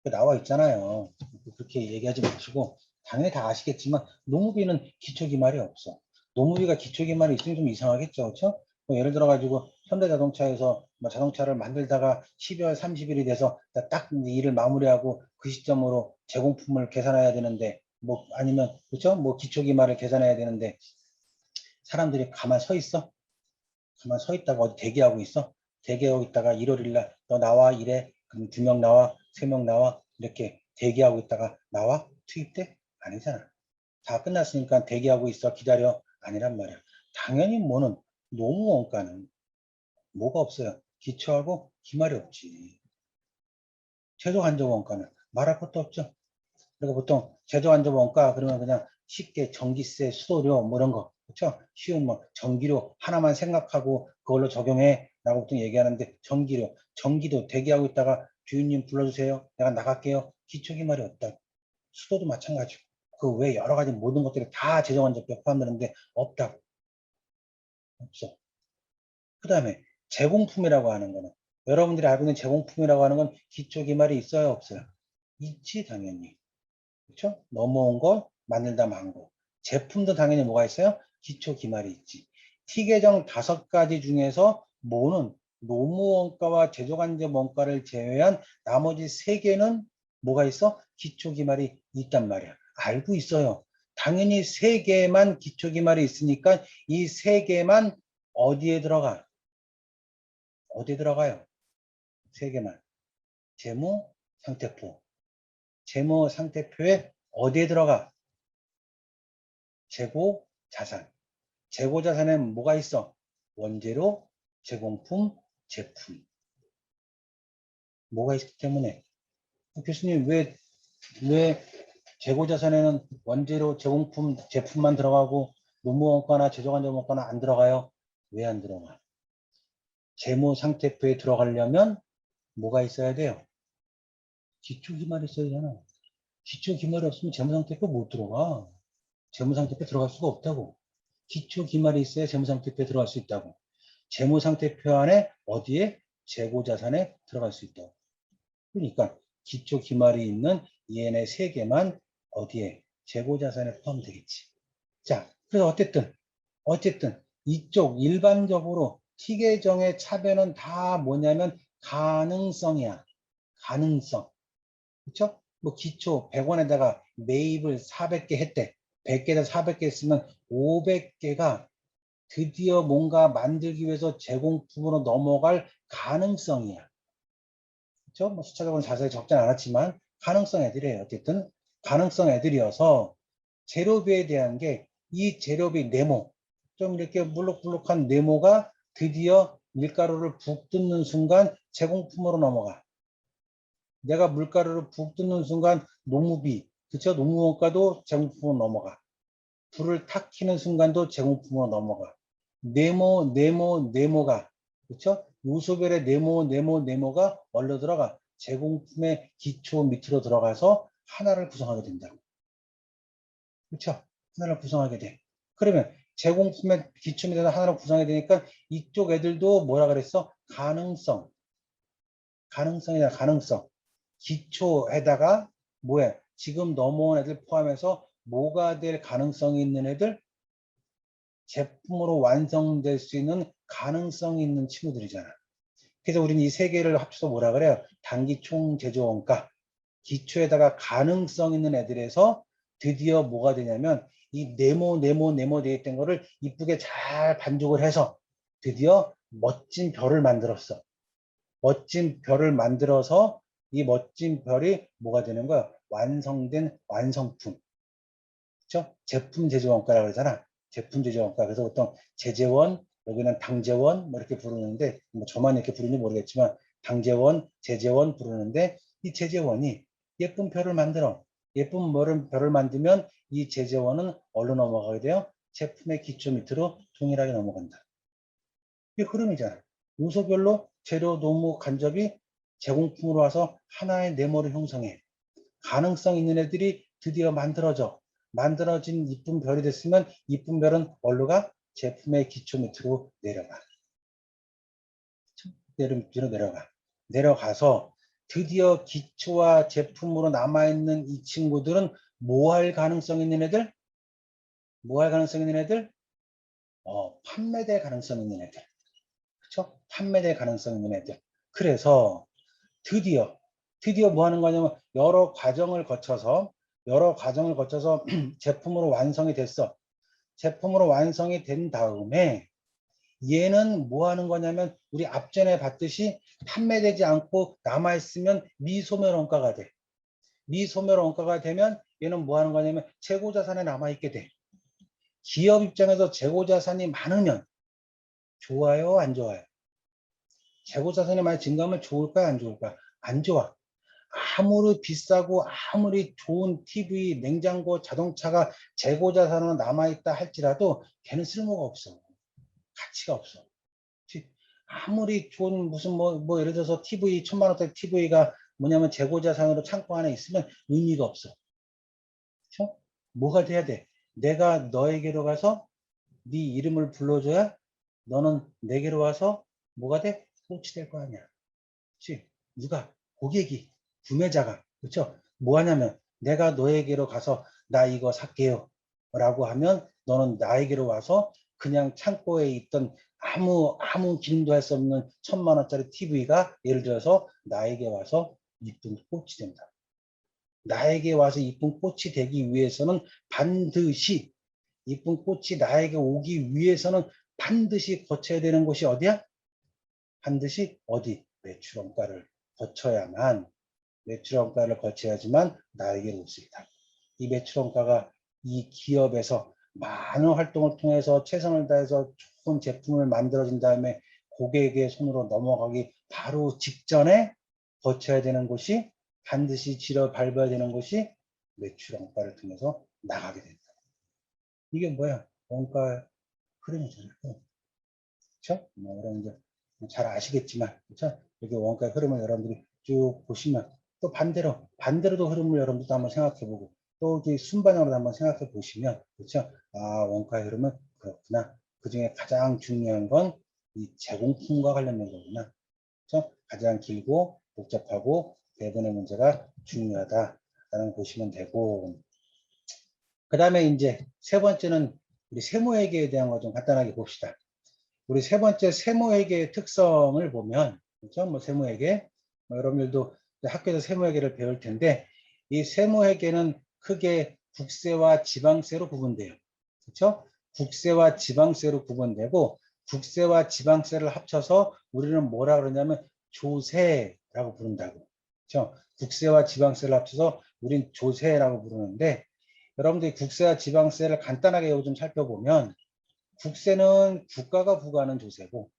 나와 있잖아요. 그렇게 얘기하지 마시고 당연히 다 아시겠지만 노무비는 기초기말이 없어. 노무비가 기초기말이 있으면 좀 이상하겠죠. 그렇죠? 뭐 예를 들어 가지고 현대자동차에서 뭐 자동차를 만들다가 12월 30일이 돼서 딱 일을 마무리하고 그 시점으로 제공품을 계산해야 되는데 뭐 아니면 그렇죠? 뭐 기초기말을 계산해야 되는데 사람들이 가만 서 있어? 가만 서 있다가 어디 대기하고 있어? 대기하고 있다가 1월 1일 날 너 나와 이래. 그럼 2명 나와, 3명 나와. 이렇게 대기하고 있다가 나와? 투입돼? 아니잖아. 다 끝났으니까 대기하고 있어. 기다려. 아니란 말이야. 당연히 뭐는 노무 원가는 뭐가 없어요. 기초하고 기말이 없지. 최소 간접 원가는 말할 것도 없죠. 그리고 보통 제조 간접 원가 그러면 그냥 쉽게 전기세, 수도료 뭐 이런 거 그렇죠? 쉬운 뭐 전기료 하나만 생각하고 그걸로 적용해 라고 보통 얘기하는데 전기료, 전기도 대기하고 있다가 주인님 불러주세요. 내가 나갈게요. 기초기말이 없다. 수도도 마찬가지고 그 외 여러 가지 모든 것들이 다 제조 간접비에 포함되는데 없다. 없어. 그 다음에 제공품이라고 하는 거는 여러분들이 알고 있는 제공품이라고 하는 건 기초기말이 있어요? 없어요? 있지 당연히. 그렇죠? 넘어온 거, 만들다 만 거. 제품도 당연히 뭐가 있어요? 기초 기말이 있지. T계정 5가지 중에서 뭐는 노무원가와 제조간접 원가를 제외한 나머지 3개는 뭐가 있어? 기초 기말이 있단 말이야. 알고 있어요. 당연히 3개만 기초 기말이 있으니까 이 3개만 어디에 들어가? 어디에 들어가요? 3개만. 재무, 상태표. 재무, 상태표에 어디에 들어가? 재고 자산. 재고 자산에는 뭐가 있어? 원재료, 제공품, 제품. 뭐가 있기 때문에. 교수님, 왜 재고 자산에는 원재료, 제공품, 제품만 들어가고 노무원가나 제조간접원가는 안 들어가요? 왜 안 들어가? 재무 상태표에 들어가려면 뭐가 있어야 돼요? 기초기말이 있어야 되잖아. 기초기말이 없으면 재무상태표 못 들어가. 재무상태표 들어갈 수가 없다고. 기초기말이 있어야 재무상태표에 들어갈 수 있다고. 재무상태표 안에 어디에? 재고자산에 들어갈 수 있다고. 그러니까 기초기말이 있는 얘네 3개만 어디에? 재고자산에 포함되겠지. 자, 그래서 어쨌든 이쪽 일반적으로 T계정의 차별은 다 뭐냐면 가능성이야. 가능성. 그쵸? 뭐 기초 100원에다가 매입을 400개 했대. 100개에다 400개 했으면 500개가 드디어 뭔가 만들기 위해서 제공품으로 넘어갈 가능성이야. 그렇죠? 뭐 숫자적으로는 자세히 적진 않았지만 가능성 애들이에요. 어쨌든 가능성 애들이어서 재료비에 대한 게 이 재료비 네모, 좀 이렇게 물룩물룩한 네모가 드디어 밀가루를 붓 뜯는 순간 제공품으로 넘어가. 내가 물가루를 붓 뜯는 순간 노무비, 그쵸? 노무원가도 제공품으로 넘어가. 불을 탁 켜는 순간도 제공품으로 넘어가. 네모가, 그쵸? 요소별의 네모가 얼려 들어가. 제공품의 기초 밑으로 들어가서 하나를 구성하게 된다고. 그쵸? 하나를 구성하게 돼. 그러면 제공품의 기초 밑에서 하나를 구성하게 되니까 이쪽 애들도 뭐라 그랬어? 가능성이다, 가능성. 기초에다가 뭐야? 지금 넘어온 애들 포함해서 뭐가 될 가능성이 있는 애들? 제품으로 완성될 수 있는 가능성이 있는 친구들이잖아. 그래서 우리는 이 세 개를 합쳐서 뭐라 그래요? 단기 총 제조 원가. 기초에다가 가능성 있는 애들에서 드디어 뭐가 되냐면 이 네모 되어 있던 거를 이쁘게 잘 반죽을 해서 드디어 멋진 별을 만들었어. 멋진 별을 만들어서 이 멋진 별이 뭐가 되는 거야? 완성된 완성품. 그렇죠? 제품 제조 원가라고 그러잖아. 제품 제조 원가. 그래서 보통 제재원, 여기는 당재원 뭐 이렇게 부르는데 뭐 저만 이렇게 부르는지 모르겠지만 당재원, 제재원 부르는데 이 제재원이 예쁜 별을 만들어. 예쁜 별을 만들면 이 제재원은 어디로 넘어가게 돼요? 제품의 기초 밑으로 동일하게 넘어간다. 이게 흐름이잖아. 요소별로 재료, 노무, 간접이 제공품으로 와서 하나의 네모를 형성해. 가능성 있는 애들이 드디어 만들어진 이쁜 별이 됐으면 이쁜 별은 어디로 가? 제품의 기초 밑으로 내려가. 밑으로 내려가. 내려가서 드디어 기초와 제품으로 남아있는 이 친구들은 뭐 할 가능성 있는 애들? 뭐 할 가능성 있는 애들? 판매될 가능성 있는 애들. 그쵸? 판매될 가능성 있는 애들. 그래서 드디어 뭐 하는 거냐면 여러 과정을 거쳐서 제품으로 완성이 됐어. 제품으로 완성이 된 다음에 얘는 뭐 하는 거냐면 우리 앞전에 봤듯이 판매되지 않고 남아있으면 미소멸 원가가 돼. 미소멸 원가가 되면 얘는 뭐 하는 거냐면 재고자산에 남아있게 돼. 기업 입장에서 재고자산이 많으면 좋아요, 안 좋아요? 재고자산이 많이 증가하면 좋을까, 안 좋을까? 안 좋아. 아무리 비싸고 아무리 좋은 TV, 냉장고, 자동차가 재고자산으로 남아있다 할지라도 걔는 쓸모가 없어. 가치가 없어. 아무리 좋은 무슨 뭐 예를 들어서 TV, 1000만 원짜리 TV가 뭐냐면 재고자산으로 창고 안에 있으면 의미가 없어. 그렇죠? 뭐가 돼야 돼? 내가 너에게로 가서 네 이름을 불러줘야 너는 내게로 와서 뭐가 돼? 꽃이 될 거 아니야. 그렇지? 누가? 고객이, 구매자가. 그렇죠? 뭐 하냐면 내가 너에게로 가서 나 이거 살게요 라고 하면 너는 나에게로 와서 그냥 창고에 있던 아무 기능도 할 수 없는 1000만 원짜리 TV가 예를 들어서 나에게 와서 이쁜 꽃이 된다. 나에게 와서 이쁜 꽃이 되기 위해서는 반드시 이쁜 꽃이 나에게 오기 위해서는 반드시 거쳐야 되는 곳이 어디야? 반드시 어디? 매출원가를 거쳐야만 매출원가를 거쳐야지만 나에게 올 수 있다. 이 매출원가가 이 기업에서 많은 활동을 통해서 최선을 다해서 좋은 제품을 만들어진 다음에 고객의 손으로 넘어가기 바로 직전에 거쳐야 되는 곳이 반드시 밟아야 되는 곳이 매출원가를 통해서 나가게 된다. 이게 뭐야? 원가 흐름이잖아요. 그렇죠? 뭐 여러분들 잘 아시겠지만, 그렇죠? 여기 원가의 흐름을 여러분들이 쭉 보시면 또 반대로도 흐름을 여러분들도 한번 생각해보고 또 순반영으로 한번 생각해 보시면, 그렇죠? 아, 원가의 흐름은 그렇구나. 그 중에 가장 중요한 건 이 제공품과 관련된 거구나. 그렇죠? 가장 길고 복잡하고 대부분의 문제가 중요하다라는 거 보시면 되고, 그 다음에 이제 세 번째는 우리 세무회계에 대한 거 좀 간단하게 봅시다. 우리 세 번째 세무회계의 특성을 보면, 그렇죠? 뭐 세무회계, 뭐 여러분들도 학교에서 세무회계를 배울 텐데, 이 세무회계는 크게 국세와 지방세로 구분돼요. 그렇죠? 국세와 지방세로 구분되고, 국세와 지방세를 합쳐서 우리는 뭐라 그러냐면 조세라고 부른다고. 그렇죠? 국세와 지방세를 합쳐서 우린 조세라고 부르는데 여러분들이 국세와 지방세를 간단하게 요즘 살펴보면 국세는 국가가 부과하는 조세고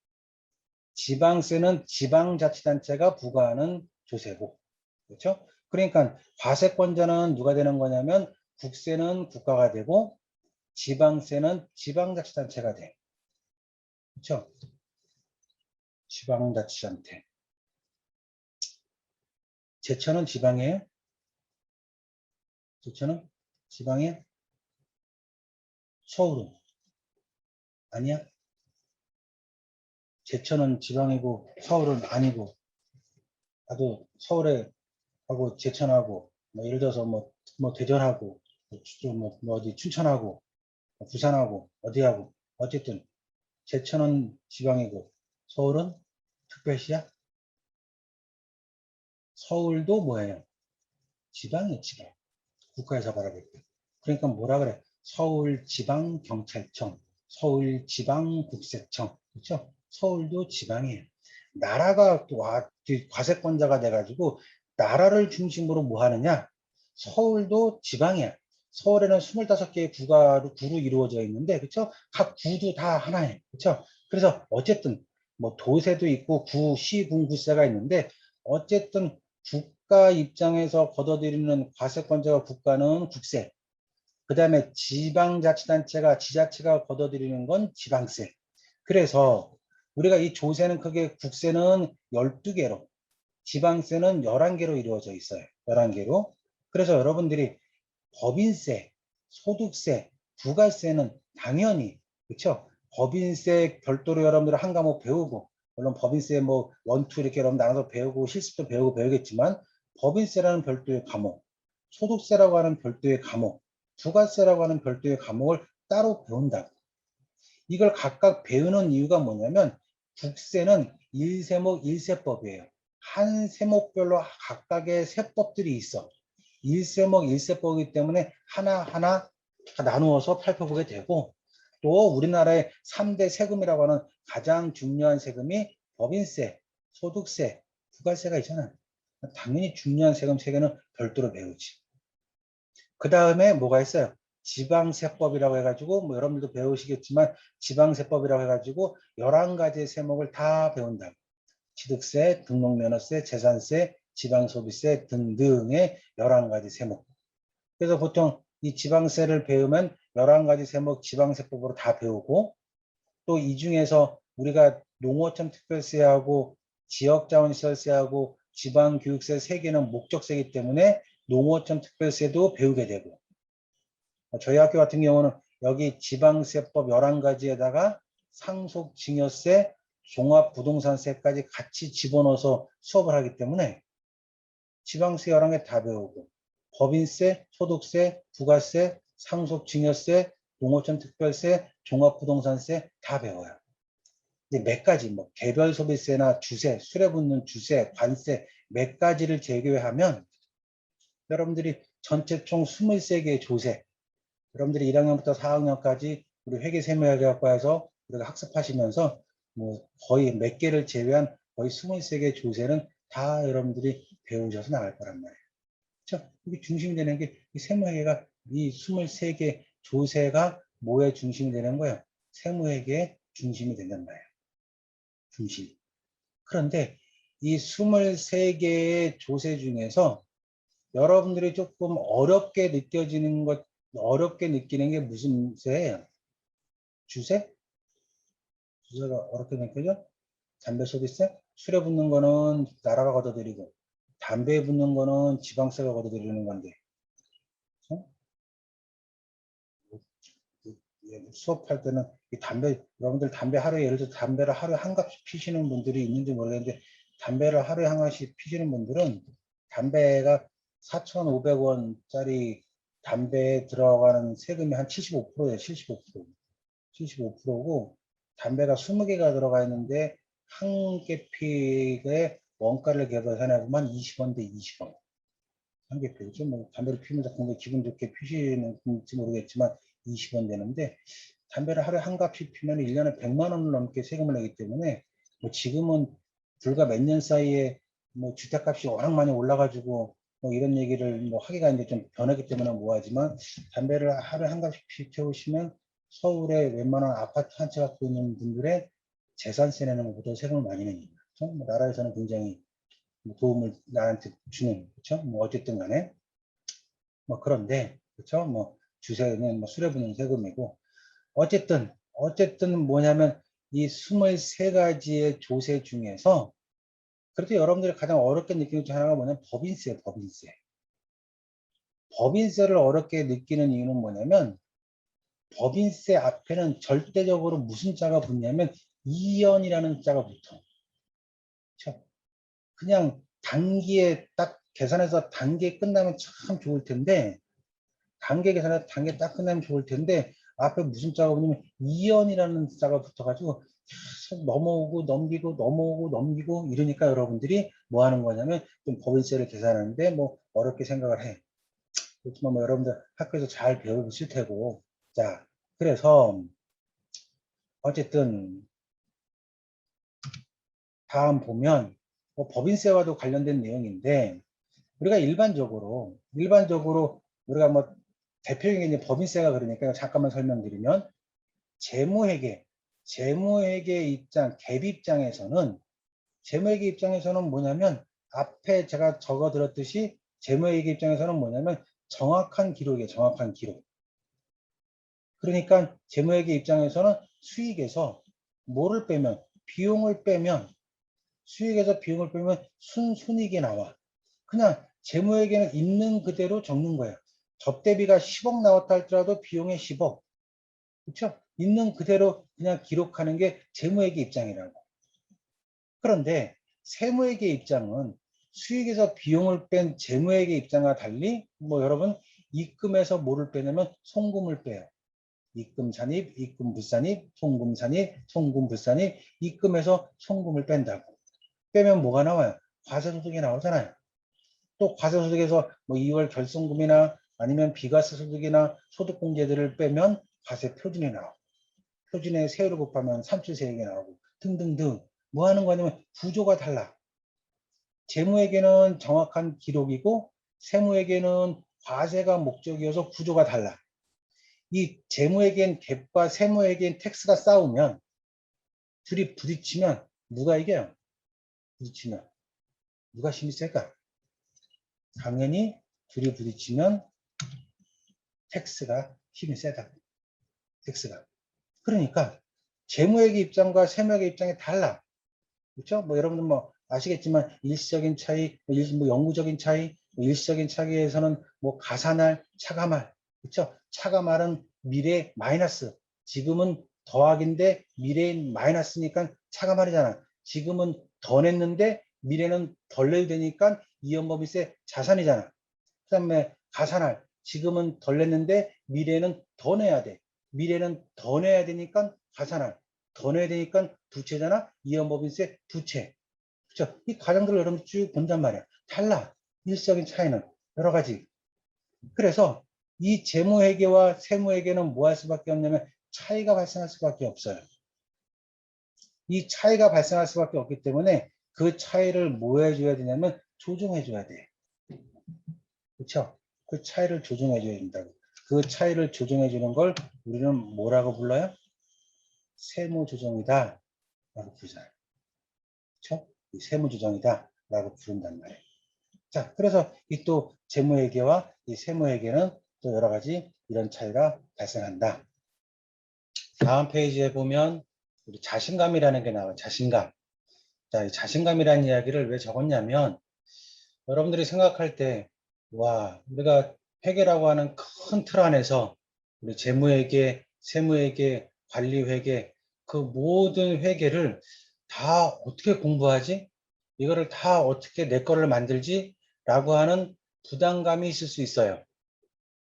지방세는 지방자치단체가 부과하는 조세고 그렇죠? 그러니까 과세권자는 누가 되는 거냐면 국세는 국가가 되고 지방세는 지방자치단체가 돼. 그렇죠? 지방자치단체. 제천은 지방이에요? 제천은 지방이에요? 서울은? 아니야? 제천은 지방이고 서울은 아니고 나도 서울에 하고 제천하고 뭐 예를 들어서 뭐 대전하고 뭐 어디 춘천하고 뭐 부산하고 어디하고 어쨌든 제천은 지방이고 서울은 특별시야? 서울도 뭐예요? 지방이에요, 지방. 국가에서 바라볼 때. 그러니까 뭐라 그래? 서울지방경찰청, 서울지방국세청, 그렇죠? 서울도 지방이에요. 나라가 또 과세권자가 돼가지고 나라를 중심으로 뭐 하느냐? 서울도 지방이야. 서울에는 25개의 구로 이루어져 있는데, 그렇죠? 각 구도 다 하나예요. 그렇죠? 그래서 어쨌든 뭐 도세도 있고 구, 시, 군, 구세가 있는데 어쨌든 국가 입장에서 걷어들이는 과세권자가 국가는 국세, 그 다음에 지방자치단체가 지자체가 걷어들이는 건 지방세. 그래서 우리가 이 조세는 크게 국세는 12개로 지방세는 11개로 이루어져 있어요. 11개로. 그래서 여러분들이 법인세, 소득세, 부가세는 당연히 그렇죠? 법인세 별도로 여러분들 한 과목 배우고 물론 법인세 뭐 원투 이렇게 여러분 나눠서 배우고 실습도 배우고 배우겠지만 법인세라는 별도의 과목, 소득세라고 하는 별도의 과목, 부가세라고 하는 별도의 과목을 따로 배운다. 이걸 각각 배우는 이유가 뭐냐면 국세는 1세목 1세법이에요. 한 세목별로 각각의 세법들이 있어. 1세목 1세법이기 때문에 하나하나 나누어서 살펴보게 되고 또 우리나라의 3대 세금이라고 하는 가장 중요한 세금이 법인세, 소득세, 부가세가 있잖아요. 당연히 중요한 세금 3개는 별도로 배우지. 그 다음에 뭐가 있어요? 지방세법이라고 해가지고 뭐 여러분들도 배우시겠지만 지방세법이라고 해가지고 11가지의 세목을 다 배운다. 취득세, 등록면허세, 재산세, 지방소비세 등등의 11가지 세목. 그래서 보통 이 지방세를 배우면 11가지 세목 지방세법으로 다 배우고 또 이 중에서 우리가 농어촌 특별세하고 지역자원시설세하고 지방교육세 3개는 목적세이기 때문에 농어촌 특별세도 배우게 되고 저희 학교 같은 경우는 여기 지방세법 11가지에다가 상속증여세, 종합부동산세까지 같이 집어넣어서 수업을 하기 때문에 지방세 11개 다 배우고 법인세, 소득세, 부가세, 상속증여세, 농어촌 특별세, 종합부동산세 다 배워요. 이제 몇 가지 뭐 개별 소비세나 주세, 수레 붙는 주세, 관세 몇 가지를 제외하면 여러분들이 전체 총 23개의 조세 여러분들이 1학년부터 4학년까지 우리 회계세무회계학과에서 우리가 학습하시면서 뭐 거의 몇 개를 제외한 거의 23개 조세는 다 여러분들이 배우셔서 나갈 거란 말이에요. 그렇죠? 이게 중심이 되는 게 이 세무회계가 이 23개 조세가 뭐의 중심이 되는 거예요? 세무회계의 중심이 된단 말이에요. 중심. 그런데 이 23개의 조세 중에서 여러분들이 조금 어렵게 느껴지는 것, 어렵게 느끼는 게 무슨 세예요? 주세? 주세가 어렵게 느껴져? 담배 소비세? 술에 붙는 거는 나라가 걷어들이고 담배에 붙는 거는 지방세가 걷어들이는 건데 어? 수업할 때는 이 담배 여러분들 담배 하루에 예를 들어 담배를 하루에 한 갑씩 피시는 분들이 있는지 모르겠는데 담배를 하루에 한 갑씩 피시는 분들은 담배가 4,500원짜리 담배에 들어가는 세금이 한 75%예요. 75%. 75%고 담배가 20개가 들어가 있는데 한 개 피에 원가를 계산해보면 20원 대 20원. 한 개 피우죠. 뭐 담배를 피우면서 굉장히 기분 좋게 피시는지 모르겠지만 20원 되는데 담배를 하루에 한 갑씩 피면 1년에 100만 원을 넘게 세금을 내기 때문에 뭐 지금은 불과 몇 년 사이에 뭐 주택값이 워낙 많이 올라가지고 뭐 이런 얘기를 뭐 하기가 이제 좀 변하기 때문에 뭐하지만 담배를 하루에 한 갑씩 피우시면 서울에 웬만한 아파트 한 채 갖고 있는 분들의 재산세 내는 것보다 세금을 많이 냅니다. 그렇죠? 뭐 나라에서는 굉장히 도움을 나한테 주는, 그렇죠? 뭐 어쨌든 간에 뭐 그런데, 그렇죠? 뭐 주세는 뭐 수레부는 세금이고, 어쨌든 뭐냐면 이 23가지의 조세 중에서 그래도 여러분들이 가장 어렵게 느끼는 중 하나가 뭐냐면 법인세예요. 법인세. 법인세를 어렵게 느끼는 이유는 뭐냐면 법인세 앞에는 절대적으로 무슨 자가 붙냐면 이연이라는 자가 붙어. 그렇죠? 그냥 단기에 딱 계산해서 단기에 끝나면 참 좋을 텐데, 단계 계산해서 단계 딱 끝나면 좋을 텐데 앞에 무슨 자가 붙냐면 이연이라는 자가 붙어가지고 계속 넘어오고 넘기고 넘어오고 넘기고 이러니까 여러분들이 뭐 하는 거냐면 좀 법인세를 계산하는데 뭐 어렵게 생각을 해. 그렇지만 뭐 여러분들 학교에서 잘 배우실 테고. 자, 그래서 어쨌든 다음 보면 뭐 법인세와도 관련된 내용인데, 우리가 일반적으로 우리가 뭐 대표적인 게 이제 법인세가, 그러니까 잠깐만 설명드리면 재무회계 입장, 갭 입장에서는, 재무회계 입장에서는 뭐냐면 앞에 제가 적어 들었듯이 재무회계 입장에서는 뭐냐면 정확한 기록이에요. 정확한 기록. 그러니까 재무회계 입장에서는 수익에서 뭐를 빼면, 비용을 빼면, 수익에서 비용을 빼면 순순익이 나와. 그냥 재무회계는 있는 그대로 적는 거예요. 접대비가 10억 나왔다 할지라도 비용의 10억. 그렇죠? 있는 그대로 그냥 기록하는 게 재무회계 입장이라고. 그런데 세무회계 입장은 수익에서 비용을 뺀 재무회계 입장과 달리 뭐 여러분 입금에서 뭐를 빼냐면 송금을 빼요. 입금 산입, 입금 불산입, 송금 산입, 송금 불산입, 입금에서 송금을 뺀다고. 빼면 뭐가 나와요? 과세소득이 나오잖아요. 또 과세소득에서 뭐 2월 결손금이나 아니면 비과세소득이나 소득공제들을 빼면 과세 표준이 나오고, 표준에 세율을 곱하면 산출세액이 나오고 등등등. 뭐 하는 거냐면 구조가 달라. 재무회계는 정확한 기록이고 세무회계는 과세가 목적이어서 구조가 달라. 이 재무회계인 갭과 세무회계인 텍스가 싸우면, 둘이 부딪히면 누가 이겨요? 부딪히면 누가 힘이 셀까? 당연히 둘이 부딪히면 텍스가 힘이 세다. 텍스가. 그러니까 재무회계 입장과 세무회계 입장이 달라. 그렇죠? 뭐 여러분들 뭐 아시겠지만 일시적인 차이, 뭐 영구적인 차이, 일시적인 차이에서는 뭐 가사날, 차감할. 그렇죠? 차감할은 미래 마이너스. 지금은 더하기인데 미래인 마이너스니까 차감할이잖아. 지금은 더 냈는데 미래는 덜 내야 되니까 이연법인세 자산이잖아. 그다음에 가산할. 지금은 덜 냈는데 미래는 더 내야 돼. 미래는 더 내야 되니까 가산할. 더 내야 되니까 부채잖아. 이연법인세 부채. 그렇죠? 이 과정들을 여러분 쭉 본단 말이야. 달라. 일시적인 차이는 여러 가지. 그래서 이 재무회계와 세무회계는 뭐 할 수밖에 없냐면 차이가 발생할 수밖에 없어요. 이 차이가 발생할 수밖에 없기 때문에 그 차이를 뭐 해줘야 되냐면 조정해줘야 돼. 그렇죠? 그 차이를 조정해줘야 된다고. 그 차이를 조정해주는 걸 우리는 뭐라고 불러요? 세무조정이다 라고 부르잖아요. 그렇죠? 이 세무조정이다 라고 부른단 말이에요. 자, 그래서 이 또 재무회계와 이 세무회계는 또 여러 가지 이런 차이가 발생한다. 다음 페이지에 보면 우리 자신감이라는 게 나와요. 자신감. 자, 이 자신감이라는 이야기를 왜 적었냐면 여러분들이 생각할 때, 와, 우리가 회계라고 하는 큰 틀 안에서 우리 재무회계, 세무회계, 관리회계, 그 모든 회계를 다 어떻게 공부하지? 이거를 다 어떻게 내 거를 만들지? 라고 하는 부담감이 있을 수 있어요.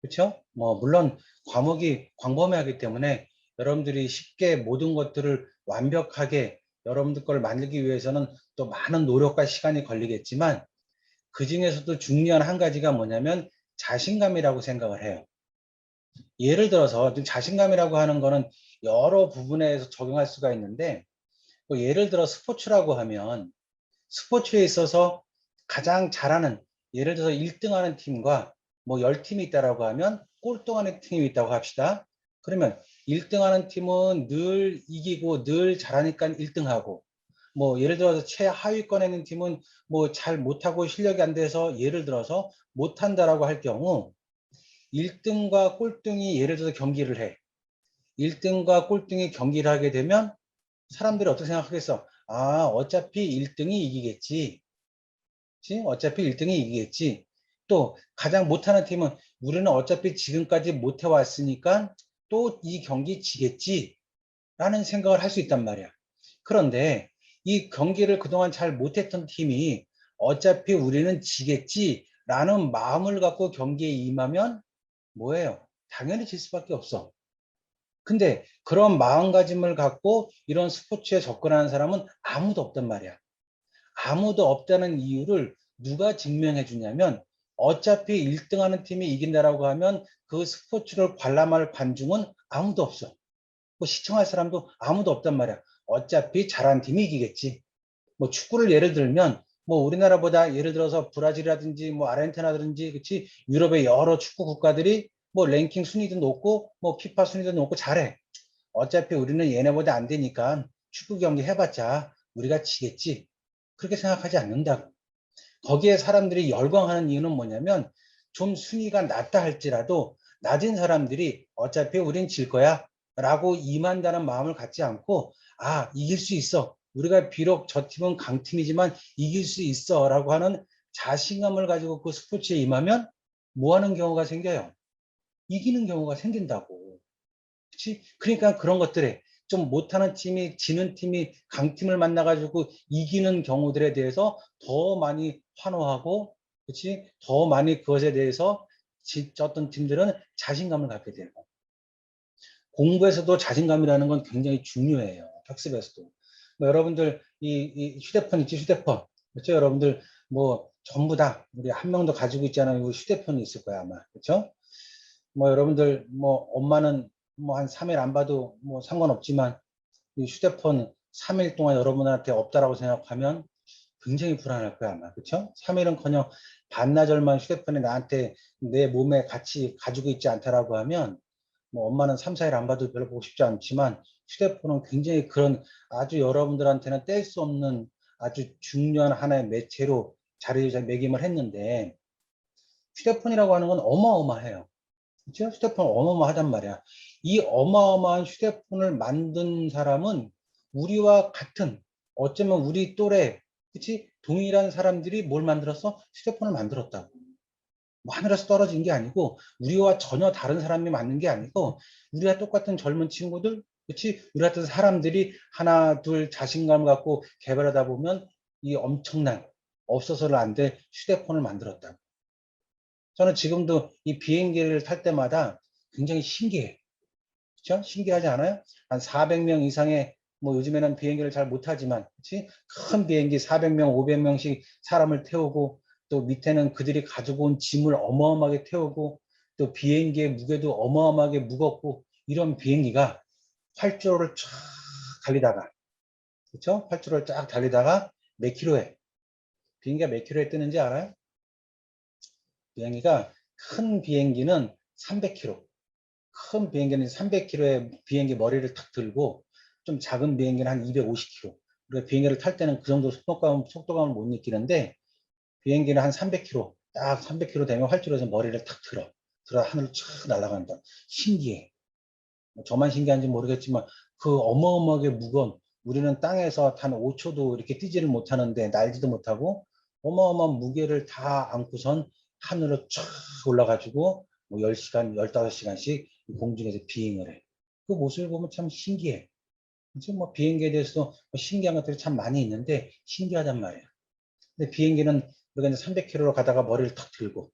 그렇죠? 뭐 물론 과목이 광범위하기 때문에 여러분들이 쉽게 모든 것들을 완벽하게 여러분들 걸 만들기 위해서는 또 많은 노력과 시간이 걸리겠지만 그 중에서도 중요한 한 가지가 뭐냐면 자신감이라고 생각을 해요. 예를 들어서 자신감이라고 하는 거는 여러 부분에서 적용할 수가 있는데, 예를 들어 스포츠라고 하면 스포츠에 있어서 가장 잘하는 예를 들어서 1등 하는 팀과 뭐 10팀이 있다라고 하면 꼴등하는 팀이 있다고 합시다. 그러면 1등 하는 팀은 늘 이기고 늘 잘하니까 1등하고, 뭐 예를 들어서 최하위권에 있는 팀은 뭐 잘 못하고 실력이 안 돼서 예를 들어서 못한다라고 할 경우 1등과 꼴등이 예를 들어서 경기를 해. 1등과 꼴등이 경기를 하게 되면 사람들이 어떻게 생각하겠어? 아, 어차피 1등이 이기겠지. 그치? 어차피 1등이 이기겠지. 또 가장 못하는 팀은 우리는 어차피 지금까지 못해왔으니까 또 이 경기 지겠지 라는 생각을 할 수 있단 말이야. 그런데 이 경기를 그동안 잘 못했던 팀이 어차피 우리는 지겠지 라는 마음을 갖고 경기에 임하면 뭐예요? 당연히 질 수밖에 없어. 근데 그런 마음가짐을 갖고 이런 스포츠에 접근하는 사람은 아무도 없단 말이야. 아무도 없다는 이유를 누가 증명해 주냐면 어차피 1등 하는 팀이 이긴다라고 하면 그 스포츠를 관람할 관중은 아무도 없어. 뭐 시청할 사람도 아무도 없단 말이야. 어차피 잘한 팀이 이기겠지. 뭐 축구를 예를 들면 뭐 우리나라보다 예를 들어서 브라질이라든지 뭐 아르헨티나라든지 그치 유럽의 여러 축구 국가들이 뭐 랭킹 순위도 높고 뭐 피파 순위도 높고 잘해. 어차피 우리는 얘네보다 안 되니까 축구 경기 해봤자 우리가 지겠지. 그렇게 생각하지 않는다고. 거기에 사람들이 열광하는 이유는 뭐냐면 좀 순위가 낮다 할지라도 낮은 사람들이 어차피 우린 질 거야 라고 임한다는 마음을 갖지 않고 아, 이길 수 있어. 우리가 비록 저 팀은 강팀이지만 이길 수 있어 라고 하는 자신감을 가지고 그 스포츠에 임하면 뭐 하는 경우가 생겨요? 이기는 경우가 생긴다고. 그치? 그러니까 그런 것들에 좀 못하는 팀이 지는 팀이 강팀을 만나가지고 이기는 경우들에 대해서 더 많이 환호하고, 그치? 더 많이 그것에 대해서 어떤 팀들은 자신감을 갖게 되고. 공부에서도 자신감이라는 건 굉장히 중요해요. 학습에서도. 뭐 여러분들 이 휴대폰 있지, 휴대폰. 그렇죠? 여러분들 뭐 전부 다 우리 한 명도 가지고 있잖아요. 휴대폰이 있을 거야 아마. 그렇죠? 뭐 여러분들 뭐 엄마는 뭐 한 3일 안 봐도 뭐 상관없지만 이 휴대폰 3일 동안 여러분한테 없다라고 생각하면 굉장히 불안할 거야 아마. 그렇죠? 3일은커녕 반나절만 휴대폰이 나한테 내 몸에 같이 가지고 있지 않다라고 하면 뭐 엄마는 3, 4일 안 봐도 별로 보고 싶지 않지만 휴대폰은 굉장히 그런 아주 여러분들한테는 뗄 수 없는 아주 중요한 하나의 매체로 자리매김을 했는데 휴대폰이라고 하는 건 어마어마해요. 그렇죠? 휴대폰 어마어마하단 말이야. 이 어마어마한 휴대폰을 만든 사람은 우리와 같은 어쩌면 우리 또래 그치? 동일한 사람들이 뭘 만들었어? 휴대폰을 만들었다고. 뭐 하늘에서 떨어진 게 아니고 우리와 전혀 다른 사람이 만든 게 아니고 우리와 똑같은 젊은 친구들 그치? 우리 같은 사람들이 하나 둘 자신감 갖고 개발하다 보면 이 엄청난 없어서는 안 될 휴대폰을 만들었다고. 저는 지금도 이 비행기를 탈 때마다 굉장히 신기해. 그렇죠? 신기하지 않아요? 한 400명 이상의 뭐 요즘에는 비행기를 잘 못하지만 그렇지? 큰 비행기 400명, 500명씩 사람을 태우고 또 밑에는 그들이 가지고 온 짐을 어마어마하게 태우고 또 비행기의 무게도 어마어마하게 무겁고 이런 비행기가 활주로를 쫙 달리다가 그렇죠? 활주로를 쫙 달리다가 몇 킬로에 비행기가 몇 킬로에 뜨는지 알아요? 비행기가 큰 비행기는 300km, 큰 비행기는 300km의 비행기 머리를 탁 들고 좀 작은 비행기는 한 250km. 우리가 비행기를 탈 때는 그 정도 속도감을 못 느끼는데 비행기는 한 300km, 딱 300km 되면 활주로에서 머리를 탁 들어 하늘을 쫙 날아간다. 신기해. 뭐 저만 신기한지 모르겠지만 그 어마어마하게 무거운 우리는 땅에서 단 5초도 이렇게 뛰지를 못하는데 날지도 못하고 어마어마한 무게를 다 안고선 하늘로 쫙 올라가지고 뭐 10시간, 15시간씩 공중에서 비행을 해. 그 모습을 보면 참 신기해. 그치? 뭐 비행기에 대해서도 뭐 신기한 것들이 참 많이 있는데 신기하단 말이야. 근데 비행기는 우리가 이제 300km로 가다가 머리를 탁 들고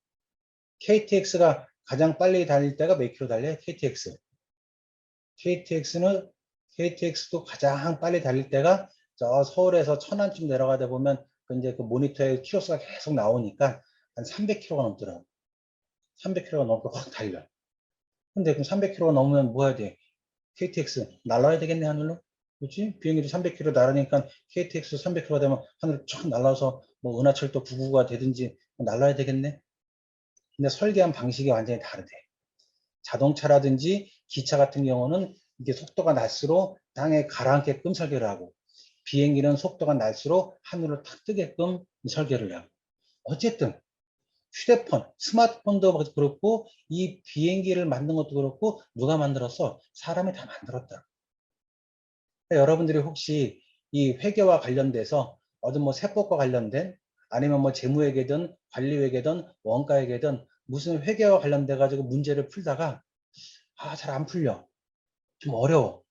KTX가 가장 빨리 달릴 때가 몇 킬로 달려요? KTX. KTX도 가장 빨리 달릴 때가 저 서울에서 천안쯤 내려가다 보면 그 이제 그 모니터에 키로수가 계속 나오니까 한 300km가 넘더라고. 300km가 넘고 확 달려. 근데 그럼 300km가 넘으면 뭐 해야 돼? KTX 날라야 되겠네 하늘로? 그렇지? 비행기도 300km 날으니까 KTX 300km가 되면 하늘로 쫙 날라서 뭐 은하철도 999가 되든지 날라야 되겠네. 근데 설계한 방식이 완전히 다르대. 자동차라든지 기차 같은 경우는 이게 속도가 날수록 땅에 가라앉게끔 설계를 하고, 비행기는 속도가 날수록 하늘로 탁 뜨게끔 설계를 하고. 어쨌든 휴대폰, 스마트폰도 그렇고 이 비행기를 만든 것도 그렇고 누가 만들었어? 사람이 다 만들었다. 그러니까 여러분들이 혹시 이 회계와 관련돼서 어떤 뭐 세법과 관련된 아니면 뭐 재무회계든 관리회계든 원가회계든 무슨 회계와 관련돼 가지고 문제를 풀다가 잘 안 풀려. 좀 어려워.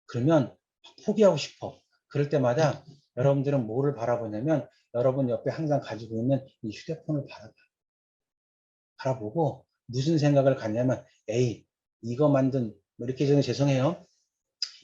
그러면 포기하고 싶어. 그럴 때마다 여러분들은 뭐를 바라보냐면 여러분 옆에 항상 가지고 있는 이 휴대폰을 바라보고 무슨 생각을 갖냐면 에이 이거 만든 뭐 이렇게 저는 죄송해요.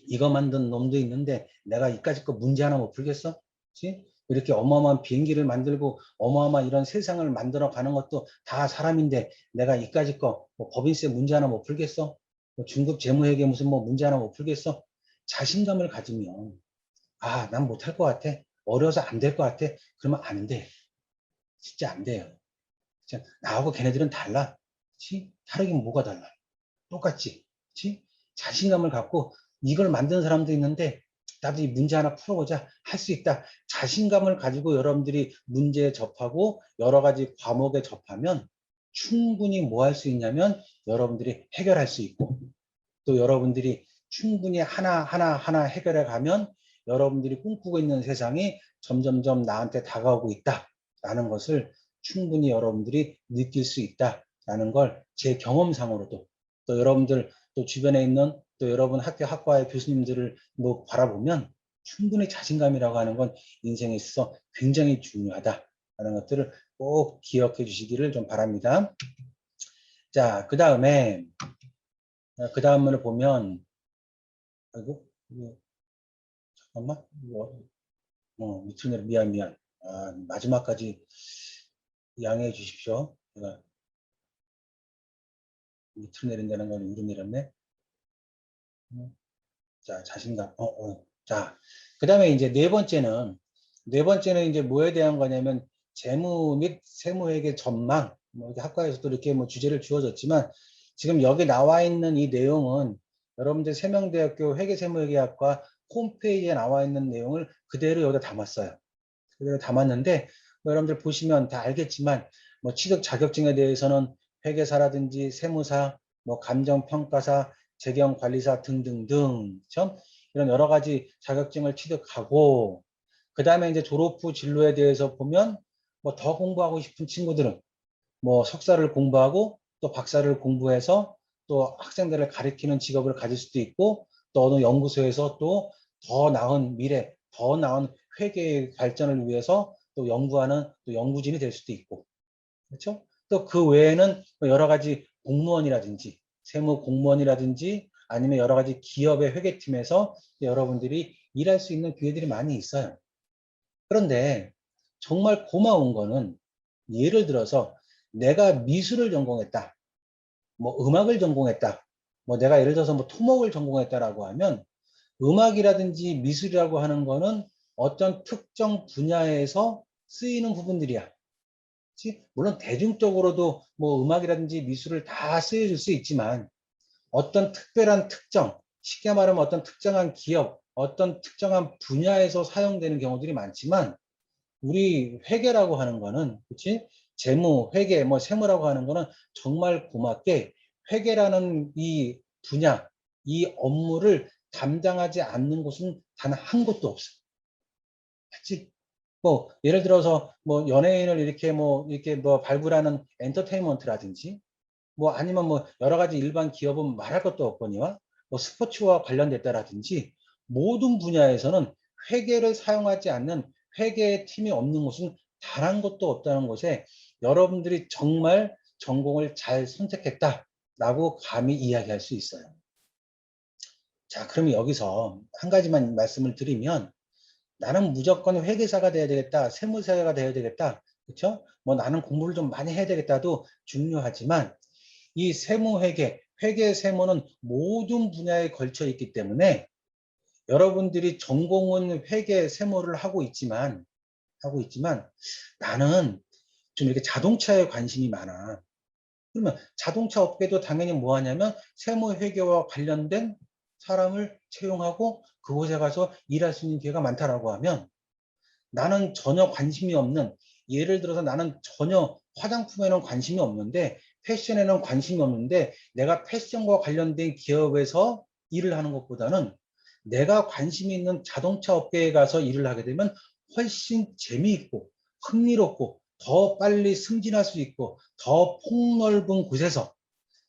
이거 만든 놈도 있는데 내가 이까짓 거 문제 하나 못 풀겠어? 그치? 이렇게 어마어마한 비행기를 만들고 어마어마한 이런 세상을 만들어 가는 것도 다 사람인데 내가 이까짓 거뭐 법인세 문제 하나 못 풀겠어? 뭐 중급 재무회계 무슨 뭐 문제 하나 못 풀겠어? 자신감을 가지면 난 못할 것 같아. 어려워서 안 될 것 같아. 그러면 안 돼. 진짜 안 돼요. 진짜 나하고 걔네들은 달라. 그치? 다르긴 뭐가 달라. 똑같지. 그치? 자신감을 갖고 이걸 만든 사람도 있는데 나도 이 문제 하나 풀어보자. 할 수 있다. 자신감을 가지고 여러분들이 문제에 접하고 여러 가지 과목에 접하면 충분히 뭐 할 수 있냐면 여러분들이 해결할 수 있고 또 여러분들이 충분히 하나 해결해 가면 여러분들이 꿈꾸고 있는 세상이 점점점 나한테 다가오고 있다라는 것을 충분히 여러분들이 느낄 수 있다라는 걸 제 경험상으로도 또 여러분들 또 주변에 있는 또 여러분 학교 학과의 교수님들을 뭐 바라보면 충분히 자신감이라고 하는 건 인생에 있어서 굉장히 중요하다라는 것들을 꼭 기억해 주시기를 좀 바랍니다. 자, 그 다음에 그 다음을 보면 아이고 잠깐만 밑으로 내려 미안 마지막까지 양해해 주십시오. 제가 밑으로 내린다는 건 위로 내렸네. 자, 자신감. 자, 그 다음에 이제 네 번째는 이제 뭐에 대한 거냐면 재무 및 세무회계 전망. 뭐 이렇게 학과에서도 이렇게 뭐 주제를 주어졌지만 지금 여기 나와 있는 이 내용은 여러분들 세명대학교 회계세무회계학과 홈페이지에 나와 있는 내용을 그대로 여기다 담았어요. 그대로 담았는데 뭐 여러분들 보시면 다 알겠지만 뭐 취득 자격증에 대해서는 회계사라든지 세무사, 뭐 감정평가사, 재경관리사 등등등 이런 여러 가지 자격증을 취득하고 그 다음에 이제 졸업 후 진로에 대해서 보면 뭐 더 공부하고 싶은 친구들은 뭐 석사를 공부하고 또 박사를 공부해서 또 학생들을 가르치는 직업을 가질 수도 있고 또 어느 연구소에서 또 더 나은 미래, 더 나은 회계의 발전을 위해서 또 연구하는 또 연구진이 될 수도 있고 그렇죠? 또 그 외에는 여러 가지 공무원이라든지 세무 공무원이라든지 아니면 여러 가지 기업의 회계팀에서 여러분들이 일할 수 있는 기회들이 많이 있어요. 그런데 정말 고마운 거는 예를 들어서 내가 미술을 전공했다. 뭐 음악을 전공했다. 뭐 내가 예를 들어서 뭐 토목을 전공했다라고 하면 음악이라든지 미술이라고 하는 거는 어떤 특정 분야에서 쓰이는 부분들이야. 그치? 물론 대중적으로도 뭐 음악이라든지 미술을 다 쓰여줄 수 있지만 어떤 특별한 특정, 쉽게 말하면 어떤 특정한 기업, 어떤 특정한 분야에서 사용되는 경우들이 많지만 우리 회계라고 하는 거는 그치? 재무, 회계, 뭐 세무라고 하는 거는 정말 고맙게 회계라는 이 분야, 이 업무를 담당하지 않는 곳은 단 한 곳도 없어. 그치? 뭐 예를 들어서 뭐 연예인을 이렇게 뭐 발굴하는 엔터테인먼트라든지 뭐 아니면 뭐 여러 가지 일반 기업은 말할 것도 없거니와 뭐 스포츠와 관련됐다라든지 모든 분야에서는 회계를 사용하지 않는 회계 팀이 없는 곳은 단 한 곳도 없다는 것에 여러분들이 정말 전공을 잘 선택했다라고 감히 이야기할 수 있어요. 자, 그러면 여기서 한 가지만 말씀을 드리면 나는 무조건 회계사가 돼야 되겠다, 세무사가 돼야 되겠다, 그렇죠? 뭐 나는 공부를 좀 많이 해야 되겠다도 중요하지만 이 세무회계, 회계세무는 모든 분야에 걸쳐 있기 때문에 여러분들이 전공은 회계, 세무를 하고 있지만 나는 좀 이렇게 자동차에 관심이 많아. 그러면 자동차 업계도 당연히 뭐 하냐면 세무회계와 관련된 사람을 채용하고 그곳에 가서 일할 수 있는 기회가 많다라고 하면 나는 전혀 관심이 없는, 예를 들어서 나는 전혀 화장품에는 관심이 없는데 패션에는 관심이 없는데 내가 패션과 관련된 기업에서 일을 하는 것보다는 내가 관심이 있는 자동차 업계에 가서 일을 하게 되면 훨씬 재미있고 흥미롭고 더 빨리 승진할 수 있고 더 폭넓은 곳에서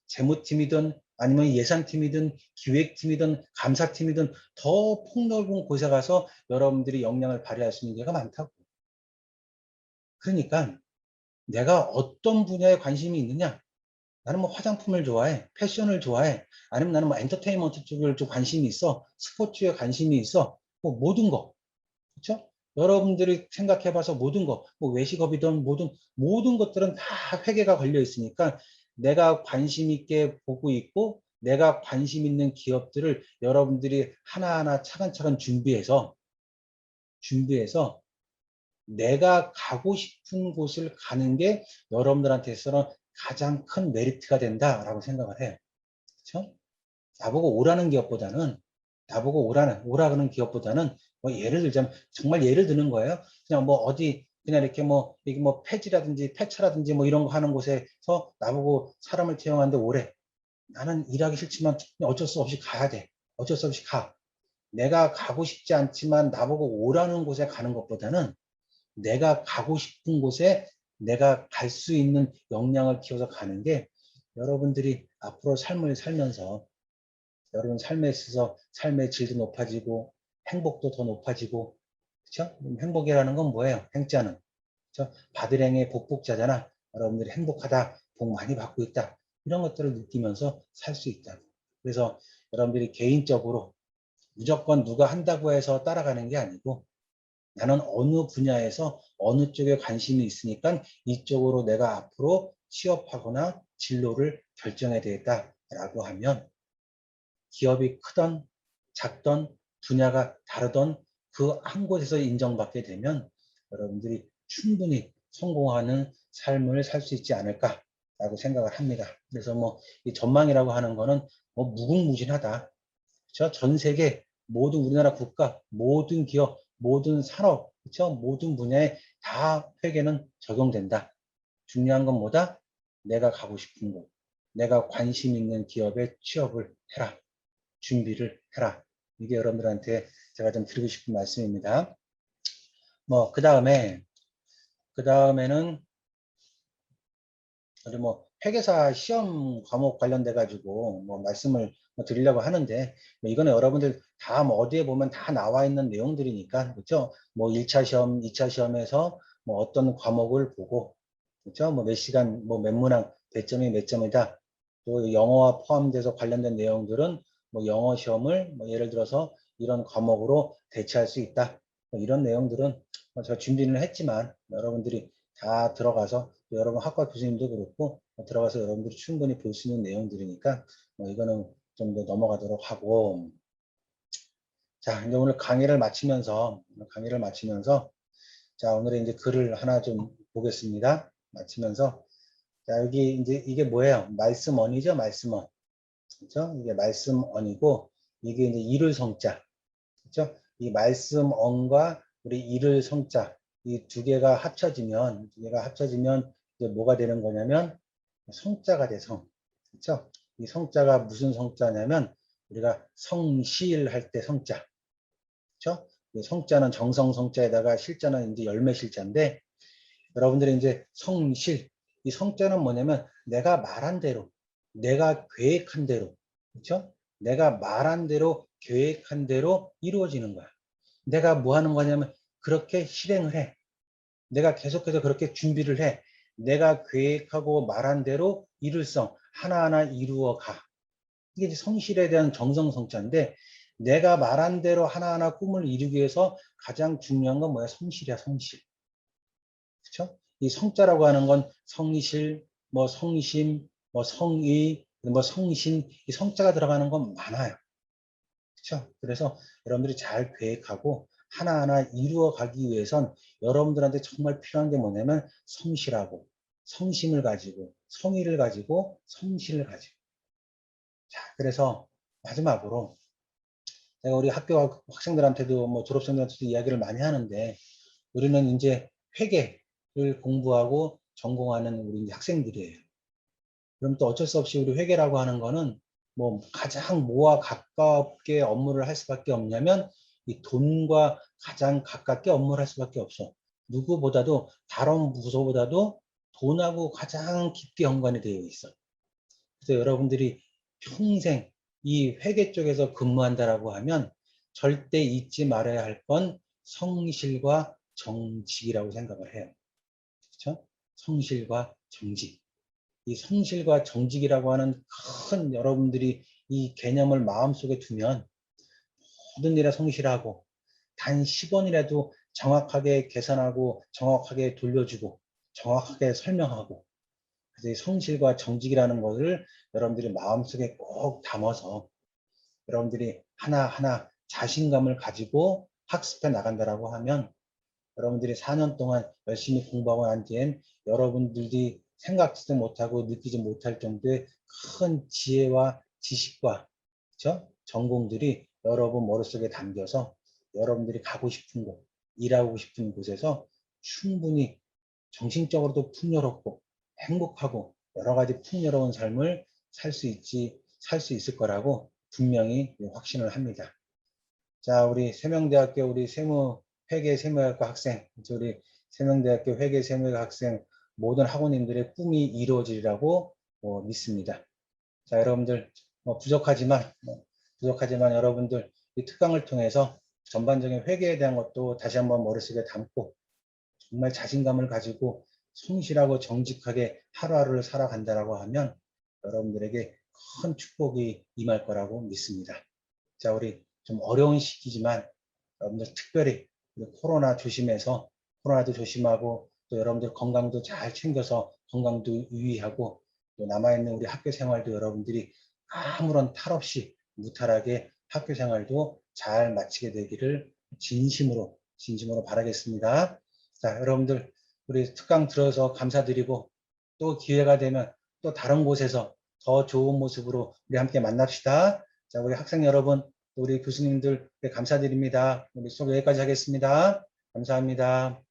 재무팀이든 아니면 예산팀이든 기획팀이든 감사팀이든 더 폭넓은 곳에 가서 여러분들이 역량을 발휘할 수 있는 게가 많다고. 그러니까 내가 어떤 분야에 관심이 있느냐, 나는 뭐 화장품을 좋아해, 패션을 좋아해, 아니면 나는 뭐 엔터테인먼트 쪽을 좀 관심이 있어, 스포츠에 관심이 있어, 뭐 모든 거, 그렇죠? 여러분들이 생각해봐서 모든 거, 뭐 외식업이든 모든 것들은 다 회계가 걸려 있으니까 내가 관심 있게 보고 있고 내가 관심 있는 기업들을 여러분들이 하나하나 차근차근 준비해서 내가 가고 싶은 곳을 가는 게 여러분들한테서는 가장 큰 메리트가 된다라고 생각을 해요. 그렇죠? 나보고 오라는 기업보다는 오라는 기업보다는 뭐 예를 들자면 정말 예를 드는 거예요. 그냥 뭐 어디 그냥 이렇게 뭐 이게 뭐 폐지라든지 폐차라든지 뭐 이런 거 하는 곳에서 나보고 사람을 채용하는데 오래. 나는 일하기 싫지만 어쩔 수 없이 가야 돼. 어쩔 수 없이 가. 내가 가고 싶지 않지만 나보고 오라는 곳에 가는 것보다는 내가 가고 싶은 곳에 내가 갈 수 있는 역량을 키워서 가는 게 여러분들이 앞으로 삶을 살면서 여러분 삶에 있어서 삶의 질도 높아지고 행복도 더 높아지고, 그렇죠? 행복이라는 건 뭐예요? 행자는, 그렇죠? 받으랭의 복복자잖아. 여러분들이 행복하다, 복 많이 받고 있다, 이런 것들을 느끼면서 살 수 있다. 그래서 여러분들이 개인적으로 무조건 누가 한다고 해서 따라가는 게 아니고 나는 어느 분야에서 어느 쪽에 관심이 있으니까 이쪽으로 내가 앞으로 취업하거나 진로를 결정해야 되겠다라고 하면 기업이 크던 작던 분야가 다르던 그 한 곳에서 인정받게 되면 여러분들이 충분히 성공하는 삶을 살 수 있지 않을까라고 생각을 합니다. 그래서 뭐 이 전망이라고 하는 거는 뭐 무궁무진하다. 그렇죠? 전 세계 모든 우리나라 국가, 모든 기업, 모든 산업, 그렇죠? 모든 분야에 다 회계는 적용된다. 중요한 건 뭐다? 내가 가고 싶은 곳, 내가 관심 있는 기업에 취업을 해라. 준비를 해라. 이게 여러분들한테 제가 좀 드리고 싶은 말씀입니다. 뭐, 그 다음에는, 우리 뭐, 회계사 시험 과목 관련돼 가지고 뭐 말씀을 뭐 드리려고 하는데, 뭐 이거는 여러분들 다 뭐 어디에 보면 다 나와 있는 내용들이니까, 그렇죠? 뭐 1차 시험, 2차 시험에서 뭐 어떤 과목을 보고, 그렇죠? 뭐 몇 시간, 뭐 몇 문항, 배점이 몇 점이다. 또 영어와 포함돼서 관련된 내용들은 뭐 영어 시험을 뭐 예를 들어서 이런 과목으로 대체할 수 있다. 뭐 이런 내용들은 뭐 제가 준비는 했지만 여러분들이 다 들어가서 여러분 학과 교수님도 그렇고 들어가서 여러분들이 충분히 볼 수 있는 내용들이니까 뭐 이거는 좀 더 넘어가도록 하고, 자 이제 오늘 강의를 마치면서 자 오늘의 이제 글을 하나 좀 보겠습니다. 마치면서 자 여기 이제 이게 뭐예요? 말씀언이죠, 말씀언. 그렇죠? 이게 말씀언이고 이게 이제 이를 성자, 그렇죠? 이 말씀언과 우리 이를 성자 이 두 개가 합쳐지면 이제 뭐가 되는 거냐면 성자가 돼, 성. 그렇죠? 이 성자가 무슨 성자냐면 우리가 성실할 때 성자. 그렇죠? 이 성자는 정성 성자에다가 실자는 이제 열매 실자인데 여러분들이 이제 성실, 이 성자는 뭐냐면 내가 말한 대로, 내가 계획한 대로, 그렇죠? 내가 말한 대로, 계획한 대로 이루어지는 거야. 내가 뭐 하는 거냐면 그렇게 실행을 해. 내가 계속해서 그렇게 준비를 해. 내가 계획하고 말한 대로 이룰성 하나하나 이루어 가. 이게 이제 성실에 대한 정성성자인데 내가 말한 대로 하나하나 꿈을 이루기 위해서 가장 중요한 건 뭐야? 성실이야, 성실. 그렇죠? 이 성자라고 하는 건 성실, 뭐 성심, 뭐 성의, 뭐 성신, 이 성자가 들어가는 건 많아요. 그렇죠? 그래서 여러분들이 잘 계획하고 하나하나 이루어 가기 위해선 여러분들한테 정말 필요한 게 뭐냐면 성실하고 성심을 가지고 성의를 가지고 성실을 가지고. 자, 그래서 마지막으로 제가 우리 학교 학생들한테도 뭐 졸업생들한테도 이야기를 많이 하는데 우리는 이제 회계를 공부하고 전공하는 우리 이제 학생들이에요. 그럼 또 어쩔 수 없이 우리 회계라고 하는 거는 뭐 가장 뭐와 가깝게 업무를 할 수밖에 없냐면 이 돈과 가장 가깝게 업무를 할 수밖에 없어. 누구보다도 다른 부서보다도 돈하고 가장 깊게 연관이 되어 있어. 그래서 여러분들이 평생 이 회계 쪽에서 근무한다라고 하면 절대 잊지 말아야 할 건 성실과 정직이라고 생각을 해요. 그렇죠? 성실과 정직. 이 성실과 정직이라고 하는 큰 여러분들이 이 개념을 마음속에 두면 모든 일에 성실하고 단 10원이라도 정확하게 계산하고 정확하게 돌려주고 정확하게 설명하고 그래서 이 성실과 정직이라는 것을 여러분들이 마음속에 꼭 담아서 여러분들이 하나하나 자신감을 가지고 학습해 나간다라고 하면 여러분들이 4년 동안 열심히 공부하고 난 뒤엔 여러분들이 생각지도 못하고 느끼지 못할 정도의 큰 지혜와 지식과 그렇죠? 전공들이 여러분 머릿속에 담겨서 여러분들이 가고 싶은 곳, 일하고 싶은 곳에서 충분히 정신적으로도 풍요롭고 행복하고 여러 가지 풍요로운 삶을 살 수 있을 거라고 분명히 확신을 합니다. 자, 우리 세명대학교 우리 회계 세무학과 학생, 우리 세명대학교 회계 세무학과 학생 모든 학우님들의 꿈이 이루어지리라고 믿습니다. 자, 여러분들 부족하지만 여러분들 이 특강을 통해서 전반적인 회계에 대한 것도 다시 한번 머릿속에 담고 정말 자신감을 가지고 성실하고 정직하게 하루하루를 살아간다라고 하면 여러분들에게 큰 축복이 임할 거라고 믿습니다. 자, 우리 좀 어려운 시기지만 여러분들 특별히 코로나 조심해서 코로나도 조심하고 또 여러분들 건강도 잘 챙겨서 건강도 유의하고 또 남아있는 우리 학교 생활도 여러분들이 아무런 탈 없이 무탈하게 학교 생활도 잘 마치게 되기를 진심으로 바라겠습니다. 자, 여러분들 우리 특강 들어서 감사드리고 또 기회가 되면 또 다른 곳에서 더 좋은 모습으로 우리 함께 만납시다. 자, 우리 학생 여러분, 우리 교수님들 감사드립니다. 우리 수업 여기까지 하겠습니다. 감사합니다.